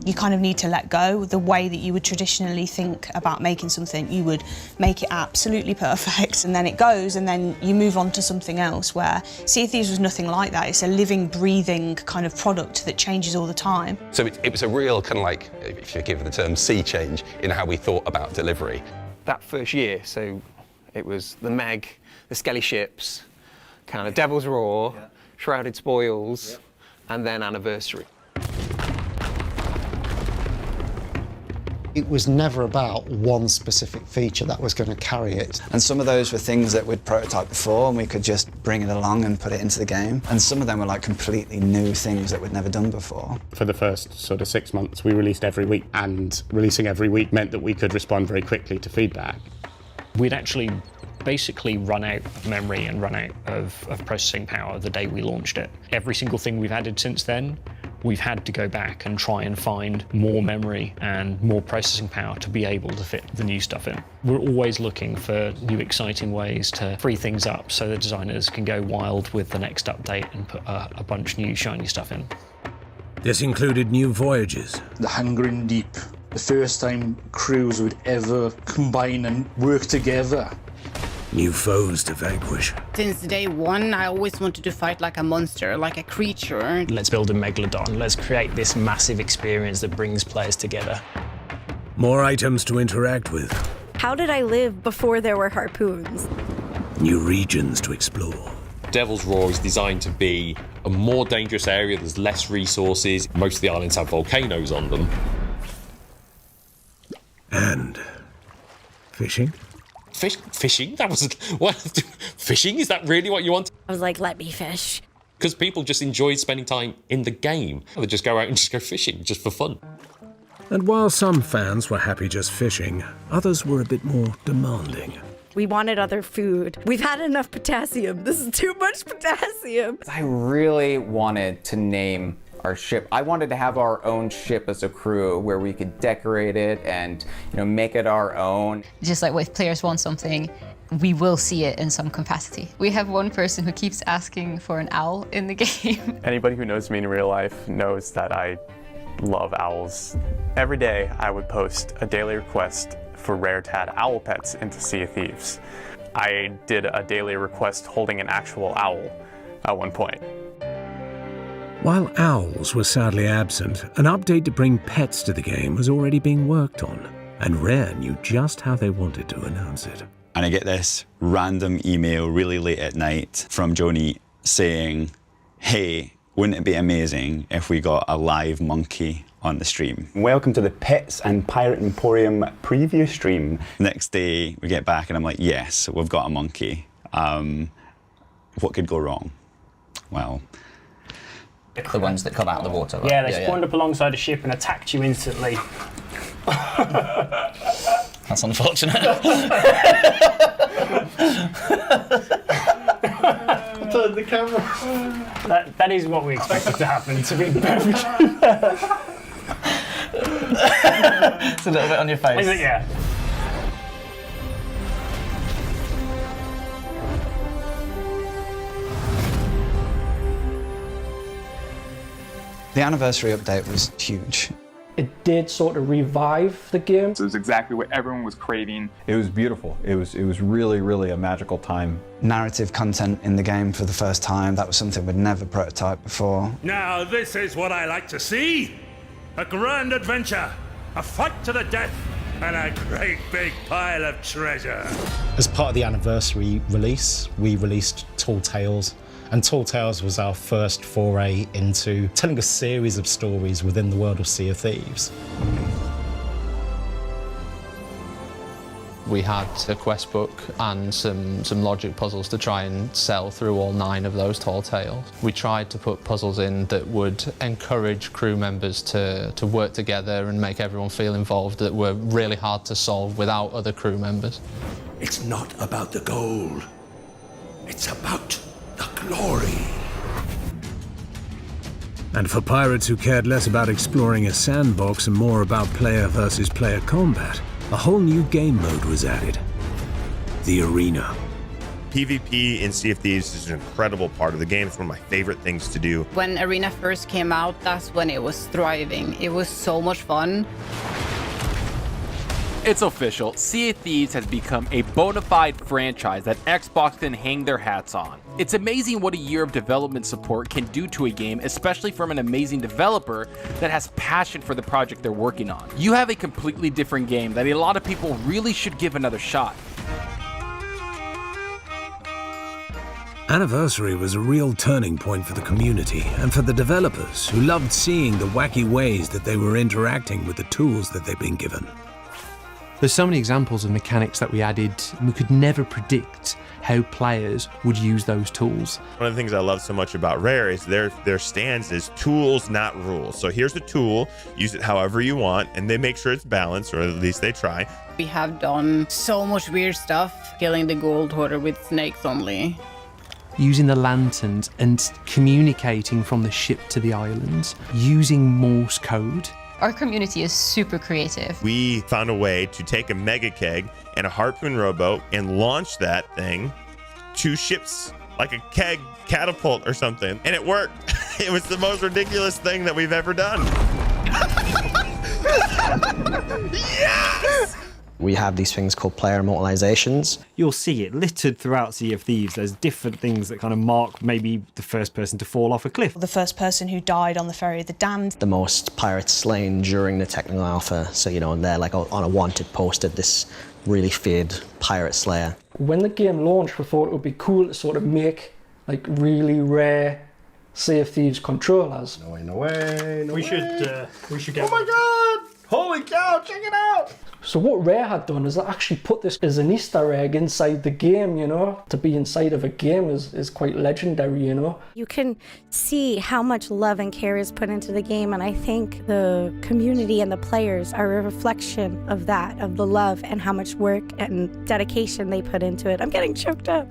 You kind of need to let go. The way that you would traditionally think about making something, you would make it absolutely perfect, and then it goes, and then you move on to something else, where Sea of Thieves was nothing like that. It's a living, breathing kind of product that changes all the time. So it was a real kind of like, if you give the term, sea change in how we thought about delivery. That first year, so it was the Meg, the Skelly ships, kind of Devil's Roar, Shrouded Spoils, and then Anniversary. It was never about one specific feature that was going to carry it. And some of those were things that we'd prototyped before and we could just bring it along and put it into the game. And some of them were like completely new things that we'd never done before. For the first sort of 6 months, we released every week, and releasing every week meant that we could respond very quickly to feedback. We'd actually basically run out of memory and run out of processing power the day we launched it. Every single thing we've added since then, we've had to go back and try and find more memory and more processing power to be able to fit the new stuff in. We're always looking for new exciting ways to free things up so the designers can go wild with the next update and put a bunch new shiny stuff in. This included new voyages. The Hungering Deep, the first time crews would ever combine and work together. New foes to vanquish. Since day one, I always wanted to fight like a monster, like a creature. Let's build a megalodon. Let's create this massive experience that brings players together. More items to interact with. How did I live before there were harpoons? New regions to explore. Devil's Roar is designed to be a more dangerous area. There's less resources. Most of the islands have volcanoes on them. And fishing. Fishing? That wasn't... What? Fishing? Is that really what you want? I was like, let me fish. Because people just enjoyed spending time in the game. They just go out and just go fishing, just for fun. And while some fans were happy just fishing, others were a bit more demanding. We wanted other food. We've had enough potassium. This is too much potassium. I really wanted to name our ship. I wanted to have our own ship as a crew where we could decorate it and, you know, make it our own. Just like if players want something, we will see it in some capacity. We have one person who keeps asking for an owl in the game. Anybody who knows me in real life knows that I love owls. Every day I would post a daily request for rare to add owl pets into Sea of Thieves. I did a daily request holding an actual owl at one point. While owls were sadly absent, an update to bring pets to the game was already being worked on, and Rare knew just how they wanted to announce it. And I get this random email really late at night from Joni saying, hey, wouldn't it be amazing if we got a live monkey on the stream? Welcome to the Pets and Pirate Emporium preview stream. Next day, we get back and I'm like, yes, we've got a monkey. What could go wrong? Well... The ones that come out of the water, right? Yeah, they spawned up alongside a ship and attacked you instantly. That's unfortunate. Turn the camera. That is what we expected to happen, to be perfect. It's a little bit on your face. Is it? Yeah. The anniversary update was huge. It did sort of revive the game. It was exactly what everyone was craving. It was beautiful. It was really, really a magical time. Narrative content in the game for the first time. That was something we'd never prototyped before. Now this is what I like to see. A grand adventure, a fight to the death, and a great big pile of treasure. As part of the anniversary release, we released Tall Tales. And Tall Tales was our first foray into telling a series of stories within the world of Sea of Thieves. We had a quest book and some logic puzzles to try and sell through all 9 of those Tall Tales. We tried to put puzzles in that would encourage crew members to work together and make everyone feel involved, that were really hard to solve without other crew members. It's not about the gold. It's about the glory. And for pirates who cared less about exploring a sandbox and more about player versus player combat, a whole new game mode was added: the Arena. PvP in Sea of Thieves is an incredible part of the game. It's one of my favorite things to do. When Arena first came out, that's when it was thriving. It was so much fun. It's official. Sea of Thieves has become a bona fide franchise that Xbox can hang their hats on. It's amazing what a year of development support can do to a game, especially from an amazing developer that has passion for the project they're working on. You have a completely different game that a lot of people really should give another shot. Anniversary was a real turning point for the community and for the developers, who loved seeing the wacky ways that they were interacting with the tools that they'd been given. There's so many examples of mechanics that we added. We could never predict how players would use those tools. One of the things I love so much about Rare is their stance is tools, not rules. So here's a tool, use it however you want, and they make sure it's balanced, or at least they try. We have done so much weird stuff, killing the gold hoarder with snakes only. Using the lanterns and communicating from the ship to the islands, using Morse code. Our community is super creative. We found a way to take a mega keg and a harpoon rowboat and launch that thing to ships, like a keg catapult or something, and it worked. It was the most ridiculous thing that we've ever done. Yes! We have these things called player immortalizations. You'll see it littered throughout Sea of Thieves. There's different things that kind of mark maybe the first person to fall off a cliff. The first person who died on the Ferry of the Damned. The most pirates slain during the technical alpha. So, you know, and they're like on a wanted poster, this really feared pirate slayer. When the game launched, we thought it would be cool to sort of make like really rare Sea of Thieves controllers. No way, no way, no we way. should get. Oh my god! Holy cow, check it out! So what Rare had done is they actually put this as an Easter egg inside the game, you know? To be inside of a game is quite legendary, you know? You can see how much love and care is put into the game, and I think the community and the players are a reflection of that, of the love and how much work and dedication they put into it. I'm getting choked up.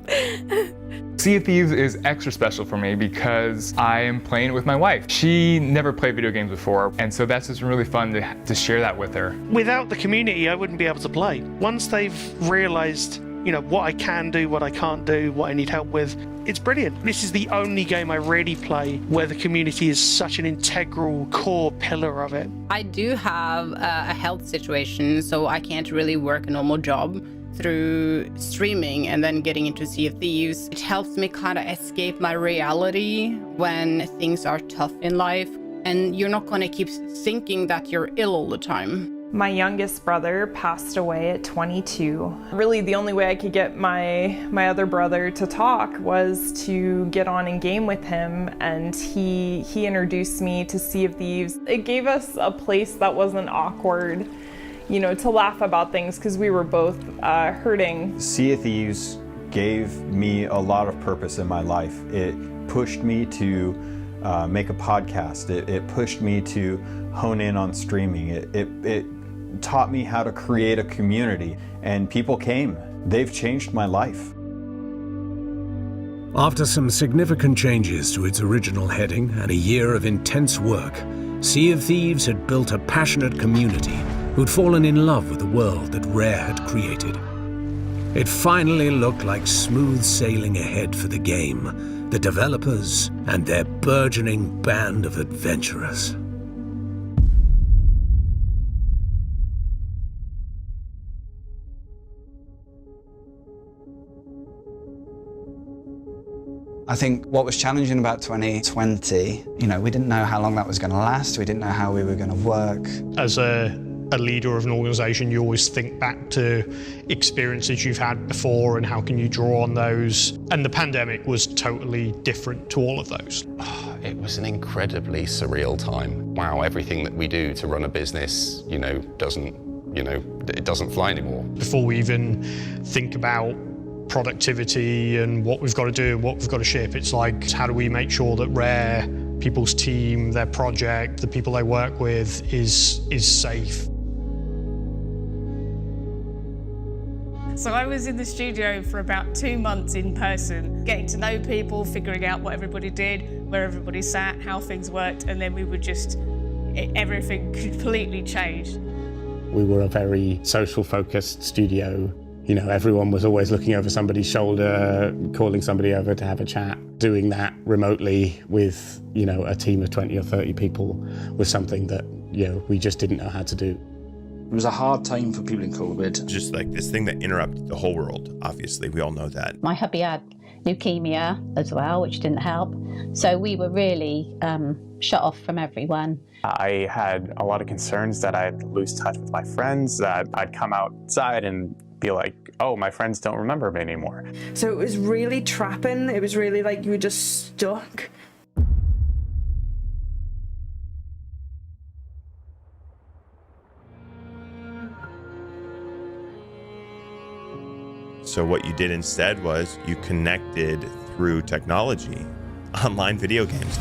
Sea of Thieves is extra special for me because I am playing it with my wife. She never played video games before, and so that's just really fun to share that with her. Without the community, I wouldn't be able to play. Once they've realised, you know, what I can do, what I can't do, what I need help with, it's brilliant. This is the only game I really play where the community is such an integral core pillar of it. I do have a health situation, so I can't really work a normal job. Through streaming and then getting into Sea of Thieves, it helps me kind of escape my reality when things are tough in life, and you're not going to keep thinking that you're ill all the time. My youngest brother passed away at 22. Really, the only way I could get my other brother to talk was to get on and game with him, and he introduced me to Sea of Thieves. It gave us a place that wasn't awkward, you know, to laugh about things because we were both hurting. Sea of Thieves gave me a lot of purpose in my life. It pushed me to make a podcast. It pushed me to hone in on streaming. It taught me how to create a community, and people came. They've changed my life. After some significant changes to its original heading and a year of intense work, Sea of Thieves had built a passionate community who'd fallen in love with the world that Rare had created. It finally looked like smooth sailing ahead for the game, the developers, and their burgeoning band of adventurers. I think what was challenging about 2020, we didn't know how long that was going to last. We didn't know how we were going to work. As a leader of an organisation, you always think back to experiences you've had before and how can you draw on those. And the pandemic was totally different to all of those. It was an incredibly surreal time. Wow, everything that we do to run a business, it doesn't fly anymore. Before we even think about productivity and what we've got to do and what we've got to ship, it's like, how do we make sure that Rare, people's team, their project, the people they work with is safe? So I was in the studio for about 2 months in person, getting to know people, figuring out what everybody did, where everybody sat, how things worked, and then we would everything completely changed. We were a very social-focused studio. Everyone was always looking over somebody's shoulder, calling somebody over to have a chat. Doing that remotely with, a team of 20 or 30 people was something that, we just didn't know how to do. It was a hard time for people in COVID. Just like this thing that interrupted the whole world, obviously, we all know that. My hubby had leukemia as well, which didn't help. So we were really shut off from everyone. I had a lot of concerns that I'd lose touch with my friends, that I'd come outside and be like, oh, my friends don't remember me anymore. So it was really trapping. It was really like you were just stuck. So what you did instead was you connected through technology, online video games.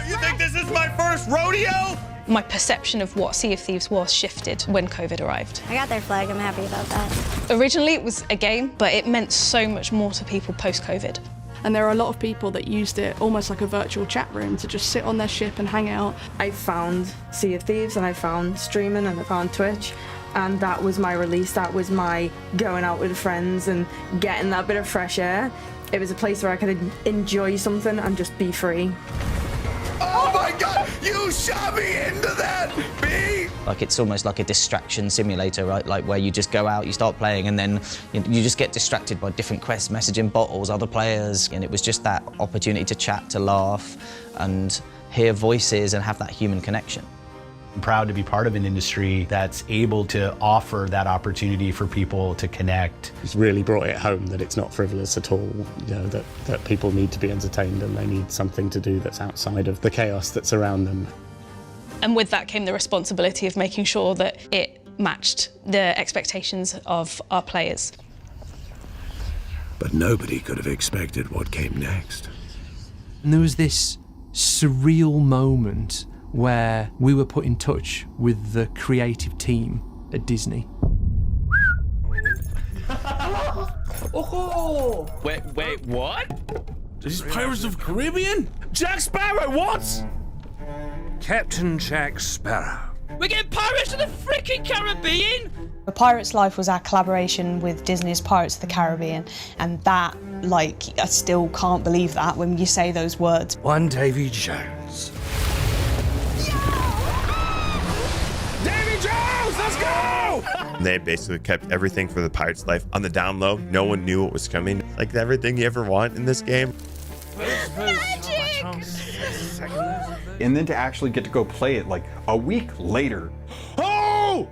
You think this is my first rodeo? My perception of what Sea of Thieves was shifted when COVID arrived. I got their flag, I'm happy about that. Originally it was a game, but it meant so much more to people post-COVID. And there are a lot of people that used it almost like a virtual chat room to just sit on their ship and hang out. I found Sea of Thieves and I found streaming and I found Twitch. And that was my release, that was my going out with friends and getting that bit of fresh air. It was a place where I could enjoy something and just be free. Oh my God, you shot me into that, B! Like it's almost like a distraction simulator, right? Like where you just go out, you start playing, and then you just get distracted by different quests, messaging bottles, other players. And it was just that opportunity to chat, to laugh, and hear voices and have that human connection. I'm proud to be part of an industry that's able to offer that opportunity for people to connect. It's really brought it home that it's not frivolous at all, that people need to be entertained and they need something to do that's outside of the chaos that's around them. And with that came the responsibility of making sure that it matched the expectations of our players. But nobody could have expected what came next. And there was this surreal moment where we were put in touch with the creative team at Disney. Oh! Wait, what? This is Pirates of the Caribbean? Jack Sparrow, what? Captain Jack Sparrow. We're getting Pirates of the freaking Caribbean? A Pirate's Life was our collaboration with Disney's Pirates of the Caribbean, and that, I still can't believe that when you say those words. One Davy Jones. Davy Jones, let's go! They basically kept everything for the Pirate's Life on the down low. No one knew what was coming. Like everything you ever want in this game. And then to actually get to go play it like a week later. Oh!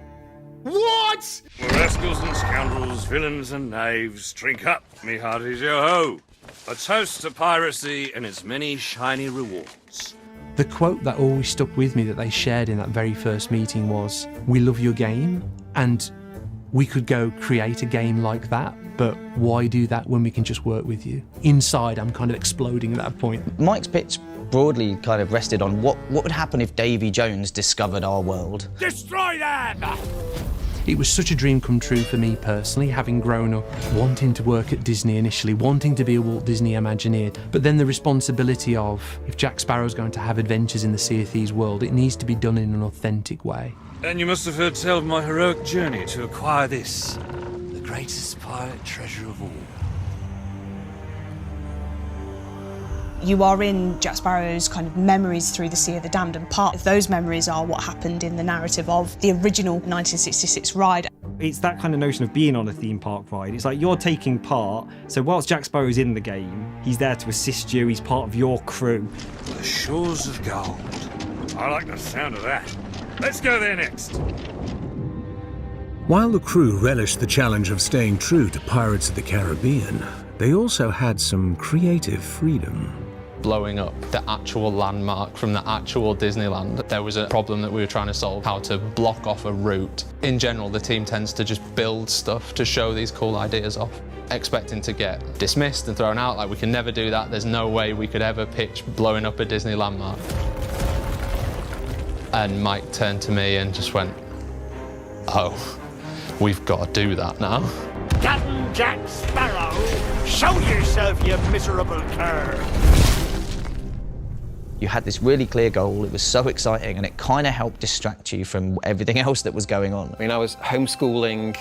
What? Rascals and scoundrels, villains and knaves, drink up, me hearties, yo-ho. A toast to piracy and its many shiny rewards. The quote that always stuck with me that they shared in that very first meeting was, "We love your game, and we could go create a game like that, but why do that when we can just work with you?" Inside, I'm kind of exploding at that point. Mike's pitch broadly kind of rested on what would happen if Davy Jones discovered our world. Destroy that! It was such a dream come true for me personally, having grown up wanting to work at Disney initially, wanting to be a Walt Disney Imagineer, but then the responsibility of, if Jack Sparrow's going to have adventures in the Sea of Thieves world, it needs to be done in an authentic way. And you must have heard tell of my heroic journey to acquire this, the greatest pirate treasure of all. You are in Jack Sparrow's kind of memories through the Sea of the Damned, and part of those memories are what happened in the narrative of the original 1966 ride. It's that kind of notion of being on a theme park ride. It's like you're taking part, so whilst Jack Sparrow's in the game, he's there to assist you, he's part of your crew. The shores of gold. I like the sound of that. Let's go there next. While the crew relished the challenge of staying true to Pirates of the Caribbean, they also had some creative freedom. Blowing up the actual landmark from the actual Disneyland. There was a problem that we were trying to solve, how to block off a route. In general, the team tends to just build stuff to show these cool ideas off, expecting to get dismissed and thrown out, like we can never do that, there's no way we could ever pitch blowing up a Disney landmark. And Mike turned to me and just went, oh, we've got to do that now. Captain Jack Sparrow, show yourself, you miserable cur! You had this really clear goal, it was so exciting, and it kind of helped distract you from everything else that was going on. I mean, I was homeschooling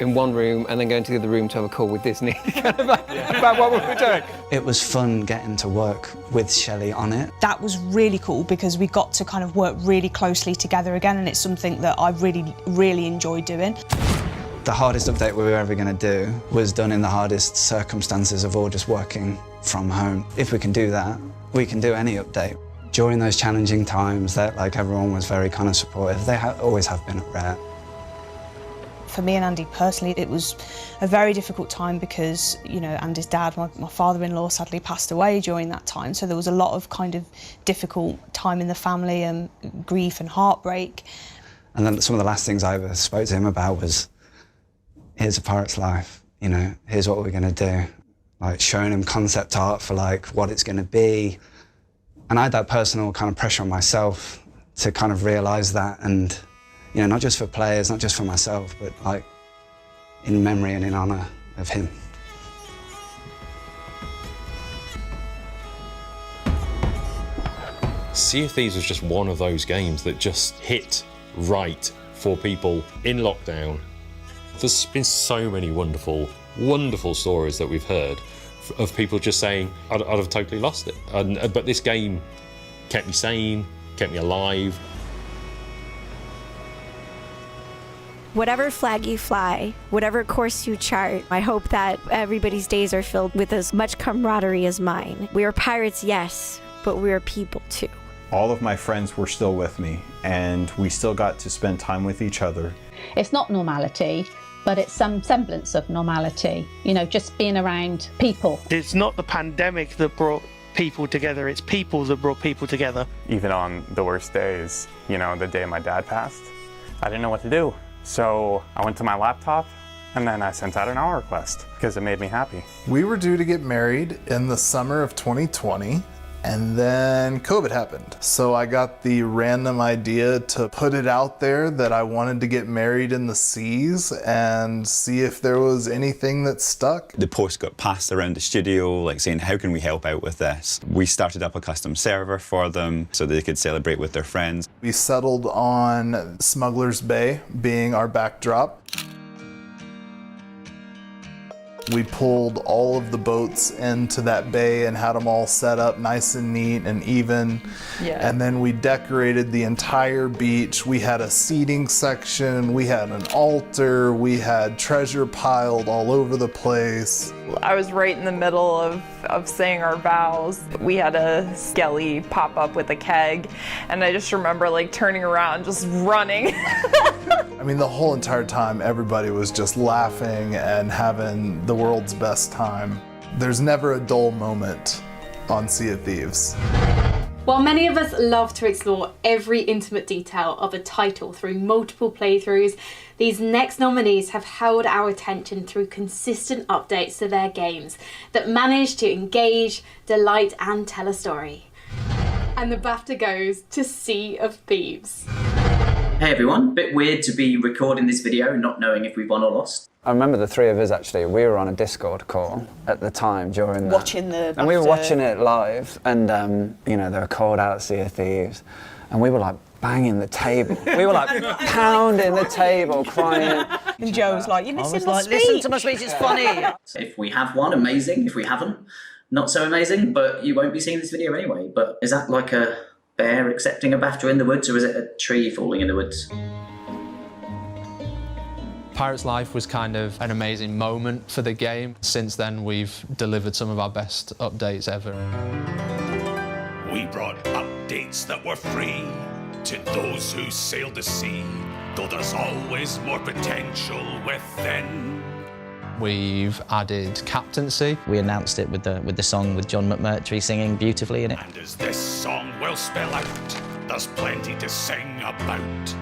in one room and then going to the other room to have a call with Disney about what we were doing. It was fun getting to work with Shelley on it. That was really cool because we got to kind of work really closely together again, and it's something that I really enjoyed doing. The hardest update we were ever going to do was done in the hardest circumstances of all just working from home. If we can do that, we can do any update. During those challenging times, that everyone was very kind of supportive. They always have been at Rare. For me and Andy personally, it was a very difficult time because, you know, Andy's dad, my father-in-law, sadly passed away during that time. So there was a lot of kind of difficult time in the family and grief and heartbreak. And then some of the last things I ever spoke to him about was, here's a pirate's life, you know, here's what we're going to do. Like showing him concept art for what it's going to be. And I had that personal kind of pressure on myself to kind of realise that, and, you know, not just for players, not just for myself, but in memory and in honour of him. Sea of Thieves was just one of those games that just hit right for people in lockdown. There's been so many wonderful, wonderful stories that we've heard of people just saying, I'd have totally lost it. But this game kept me sane, kept me alive. Whatever flag you fly, whatever course you chart, I hope that everybody's days are filled with as much camaraderie as mine. We are pirates, yes, but we are people too. All of my friends were still with me, and we still got to spend time with each other. It's not normality, but it's some semblance of normality, you know, just being around people. It's not the pandemic that brought people together, it's people that brought people together. Even on the worst days, you know, the day my dad passed, I didn't know what to do. So I went to my laptop and then I sent out an hour request because it made me happy. We were due to get married in the summer of 2020. And then COVID happened. So I got the random idea to put it out there that I wanted to get married in the seas and see if there was anything that stuck. The post got passed around the studio, saying, how can we help out with this? We started up a custom server for them so they could celebrate with their friends. We settled on Smuggler's Bay being our backdrop. We pulled all of the boats into that bay and had them all set up nice and neat and even. Yeah. And then we decorated the entire beach. We had a seating section, we had an altar, we had treasure piled all over the place. I was right in the middle of saying our vows. We had a skelly pop up with a keg, and I just remember turning around, just running. I mean, the whole entire time, everybody was just laughing and having the world's best time. There's never a dull moment on Sea of Thieves. While many of us love to explore every intimate detail of a title through multiple playthroughs, these next nominees have held our attention through consistent updates to their games that manage to engage, delight, and tell a story. And the BAFTA goes to Sea of Thieves. Hey everyone, bit weird to be recording this video not knowing if we've won or lost. I remember the three of us actually, we were on a Discord call at the time during that. Watching the... And we were watching it live, and you know, they were called out Sea of Thieves, and we were like banging the table. We were like pounding the table, crying. And Joe was like, you're missing my speech. Listen to my speech, it's funny. If we have won, amazing. If we haven't, not so amazing, but you won't be seeing this video anyway. But is that like a bear accepting a BAFTA in the woods, or is it a tree falling in the woods? Pirates Life was kind of an amazing moment for the game. Since then, we've delivered some of our best updates ever. We brought updates that were free to those who sail the sea, though there's always more potential within. We've added captaincy. We announced it with the song with John McMurtry singing beautifully in it. And as this song will spell out, there's plenty to sing about.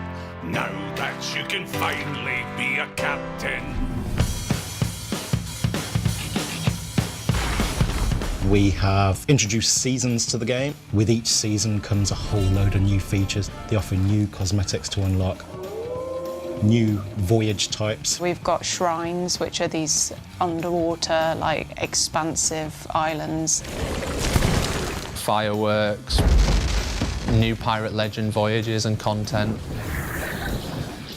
Now that you can finally be a captain. We have introduced seasons to the game. With each season comes a whole load of new features. They offer new cosmetics to unlock, new voyage types. We've got shrines, which are these underwater, like, expansive islands. Fireworks, new pirate legend voyages and content.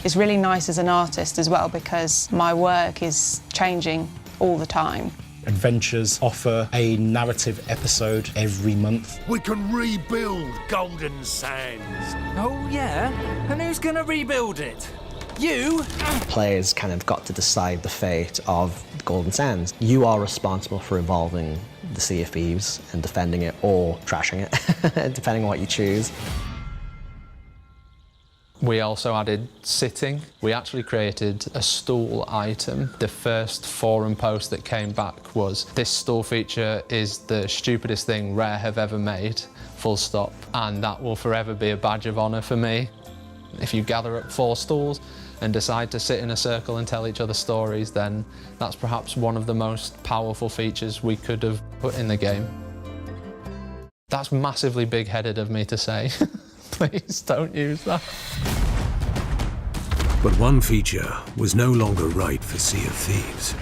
It's really nice as an artist as well because my work is changing all the time. Adventures offer a narrative episode every month. We can rebuild Golden Sands. Oh yeah? And who's gonna rebuild it? You? Players kind of got to decide the fate of the Golden Sands. You are responsible for evolving the Sea of Thieves and defending it or trashing it, depending on what you choose. We also added sitting. We actually created a stool item. The first forum post that came back was, this stool feature is the stupidest thing Rare have ever made, full stop. And that will forever be a badge of honour for me. If you gather up 4 stools and decide to sit in a circle and tell each other stories, then that's perhaps one of the most powerful features we could have put in the game. That's massively big-headed of me to say. Please don't use that. But one feature was no longer right for Sea of Thieves.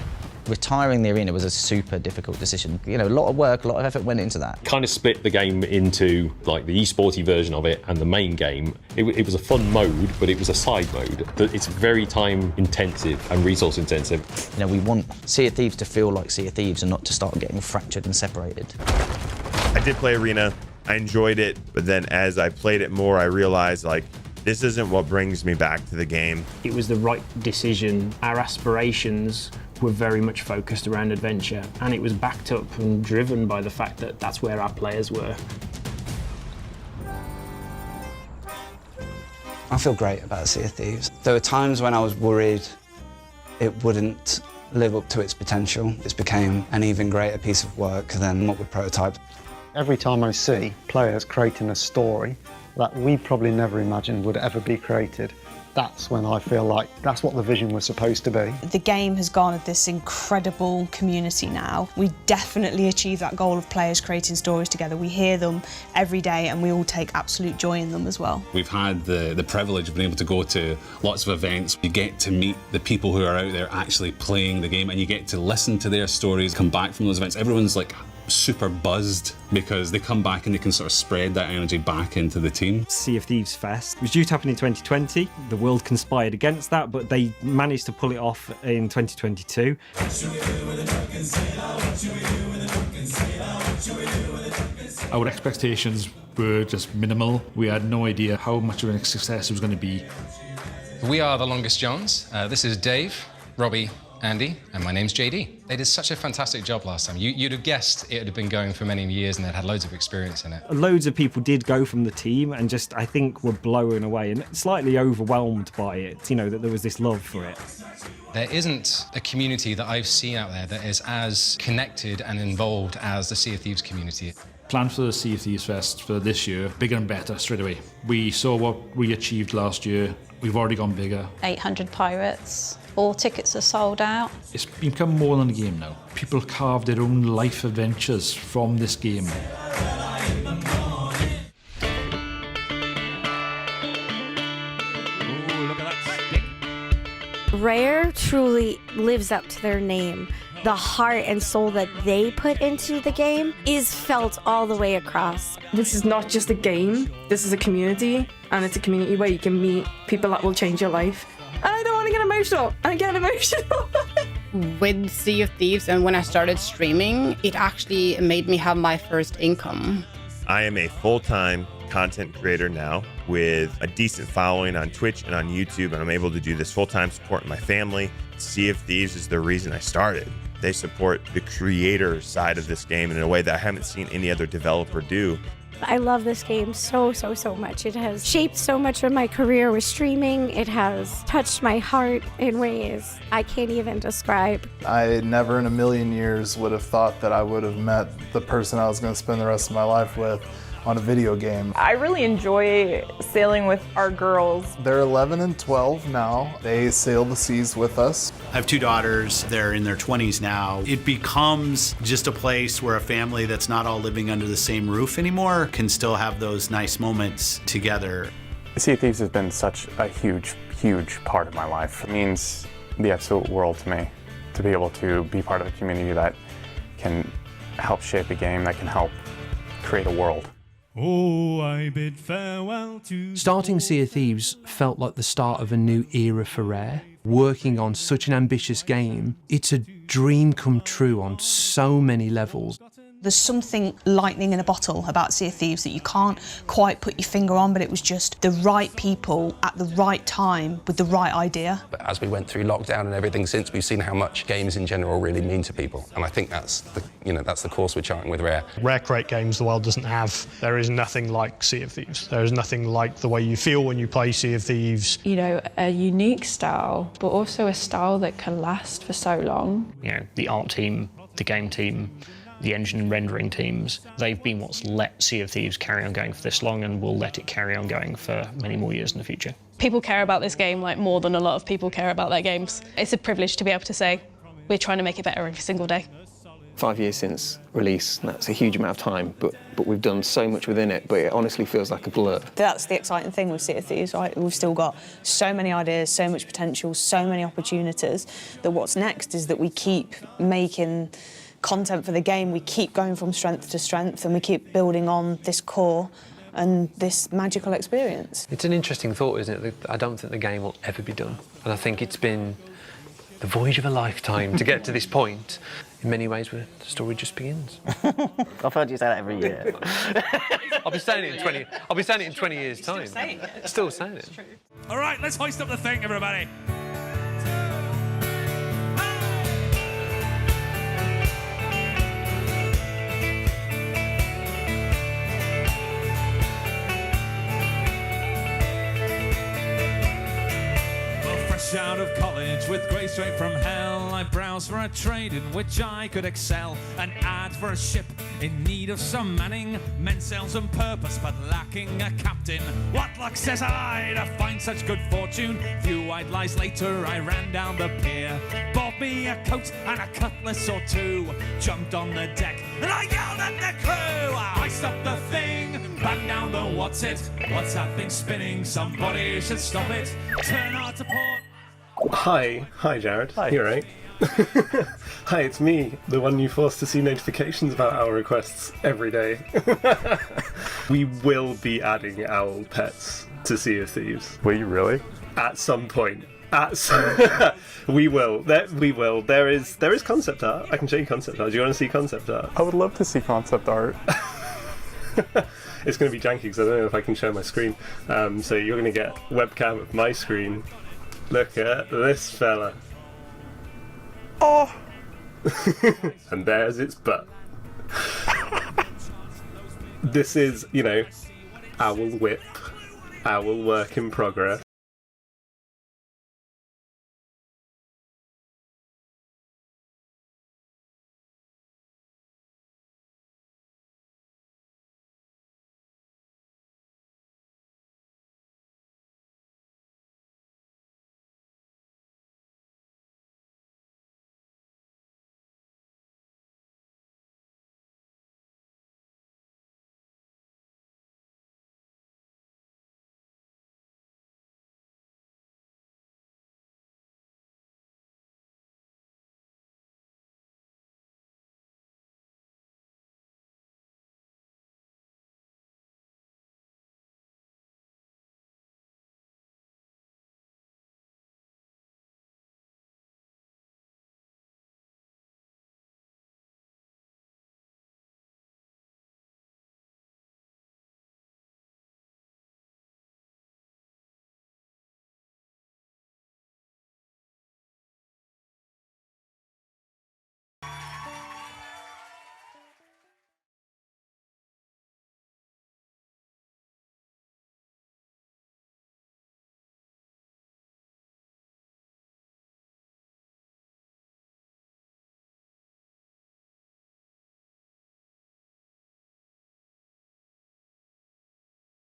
Retiring the arena was a super difficult decision. You know, a lot of work, a lot of effort went into that. Kind of split the game into like the esporty version of it and the main game. It was a fun mode, but it was a side mode. It's very time intensive and resource intensive. You know, we want Sea of Thieves to feel like Sea of Thieves and not to start getting fractured and separated. I did play Arena. I enjoyed it, but then as I played it more, I realized like, this isn't what brings me back to the game. It was the right decision. Our aspirations were very much focused around adventure, and it was backed up and driven by the fact that that's where our players were. I feel great about Sea of Thieves. There were times when I was worried it wouldn't live up to its potential. It's became an even greater piece of work than what we prototyped. Every time I see players creating a story that we probably never imagined would ever be created, that's when I feel like that's what the vision was supposed to be. The game has garnered this incredible community now. We definitely achieve that goal of players creating stories together. We hear them every day and we all take absolute joy in them as well. We've had the privilege of being able to go to lots of events. You get to meet the people who are out there actually playing the game, and you get to listen to their stories, come back from those events. Everyone's like super buzzed because they come back and they can sort of spread that energy back into the team. Sea of Thieves Fest was due to happen in 2020. The world conspired against that, but they managed to pull it off in 2022. Our expectations were just minimal. We had no idea how much of a success it was going to be. We are the Longest Johns. This is Dave, Robbie, Andy, and my name's JD. They did such a fantastic job last time. You'd have guessed it had been going for many years and they'd had loads of experience in it. Loads of people did go from the team and just, I think, were blown away and slightly overwhelmed by it, you know, that there was this love for it. There isn't a community that I've seen out there that is as connected and involved as the Sea of Thieves community. Plan for the Sea of Thieves Fest for this year, bigger and better straight away. We saw what we achieved last year. We've already gone bigger. 800 pirates. All tickets are sold out. It's become more than a game now. People carve their own life adventures from this game. Rare truly lives up to their name. The heart and soul that they put into the game is felt all the way across. This is not just a game, this is a community, and it's a community where you can meet people that will change your life. And I don't want to get emotional, I get emotional. With Sea of Thieves and when I started streaming, it actually made me have my first income. I am a full-time content creator now with a decent following on Twitch and on YouTube, and I'm able to do this full-time supporting my family. Sea of Thieves is the reason I started. They support the creator side of this game in a way that I haven't seen any other developer do. I love this game so much. It has shaped so much of my career with streaming. It has touched my heart in ways I can't even describe. I never in a million years would have thought that I would have met the person I was going to spend the rest of my life with on a video game. I really enjoy sailing with our girls. They're 11 and 12 now. They sail the seas with us. I have two daughters. They're in their 20s now. It becomes just a place where a family that's not all living under the same roof anymore can still have those nice moments together. Sea of Thieves has been such a huge part of my life. It means the absolute world to me to be able to be part of a community that can help shape a game, that can help create a world. Oh, I bid farewell to... Starting Sea of Thieves felt like the start of a new era for Rare. Working on such an ambitious game, it's a dream come true on so many levels. There's something lightning in a bottle about Sea of Thieves that you can't quite put your finger on, but it was just the right people at the right time with the right idea. But as we went through lockdown and everything since, we've seen how much games in general really mean to people. And I think that's the course we're charting with Rare. Rare create games the world doesn't have. There is nothing like Sea of Thieves. There is nothing like the way you feel when you play Sea of Thieves. You know, a unique style, but also a style that can last for so long. You know, the art team, the game team, the engine and rendering teams, they've been what's let Sea of Thieves carry on going for this long and will let it carry on going for many more years in the future. People care about this game like more than a lot of people care about their games. It's a privilege to be able to say, we're trying to make it better every single day. 5 years since release, that's a huge amount of time, but we've done so much within it, but it honestly feels like a blur. That's the exciting thing with Sea of Thieves, right? We've still got so many ideas, so much potential, so many opportunities, that what's next is that we keep making content for the game, we keep going from strength to strength, and we keep building on this core and this magical experience. It's an interesting thought, isn't it? I don't think the game will ever be done. And I think it's been the voyage of a lifetime to get to this point, in many ways where the story just begins. I've heard you say that every year. I'll be saying it in 20 years' time. Still saying it. All right, let's hoist up the thing, everybody. Out of college with grey straight from hell, I browsed for a trade in which I could excel. An ad for a ship in need of some manning, men sails and purpose but lacking a captain. What luck, says I, to find such good fortune. Few white lies later I ran down the pier, bought me a coat and a cutlass or two, jumped on the deck and I yelled at the crew. I stopped the thing, bang down the what's it, what's that thing spinning, somebody should stop it, turn hard to port. Hi Jared. Hi. You alright? Hi, it's me, the one you forced to see notifications about owl requests every day. We will be adding owl pets to Sea of Thieves. Will you really? At some point. We will. There is concept art. I can show you concept art. Do you want to see concept art? I would love to see concept art. It's going to be janky because I don't know if I can share my screen. So you're going to get webcam of my screen. Look at this fella. Oh! And there's its butt. This is, owl whip, owl work in progress.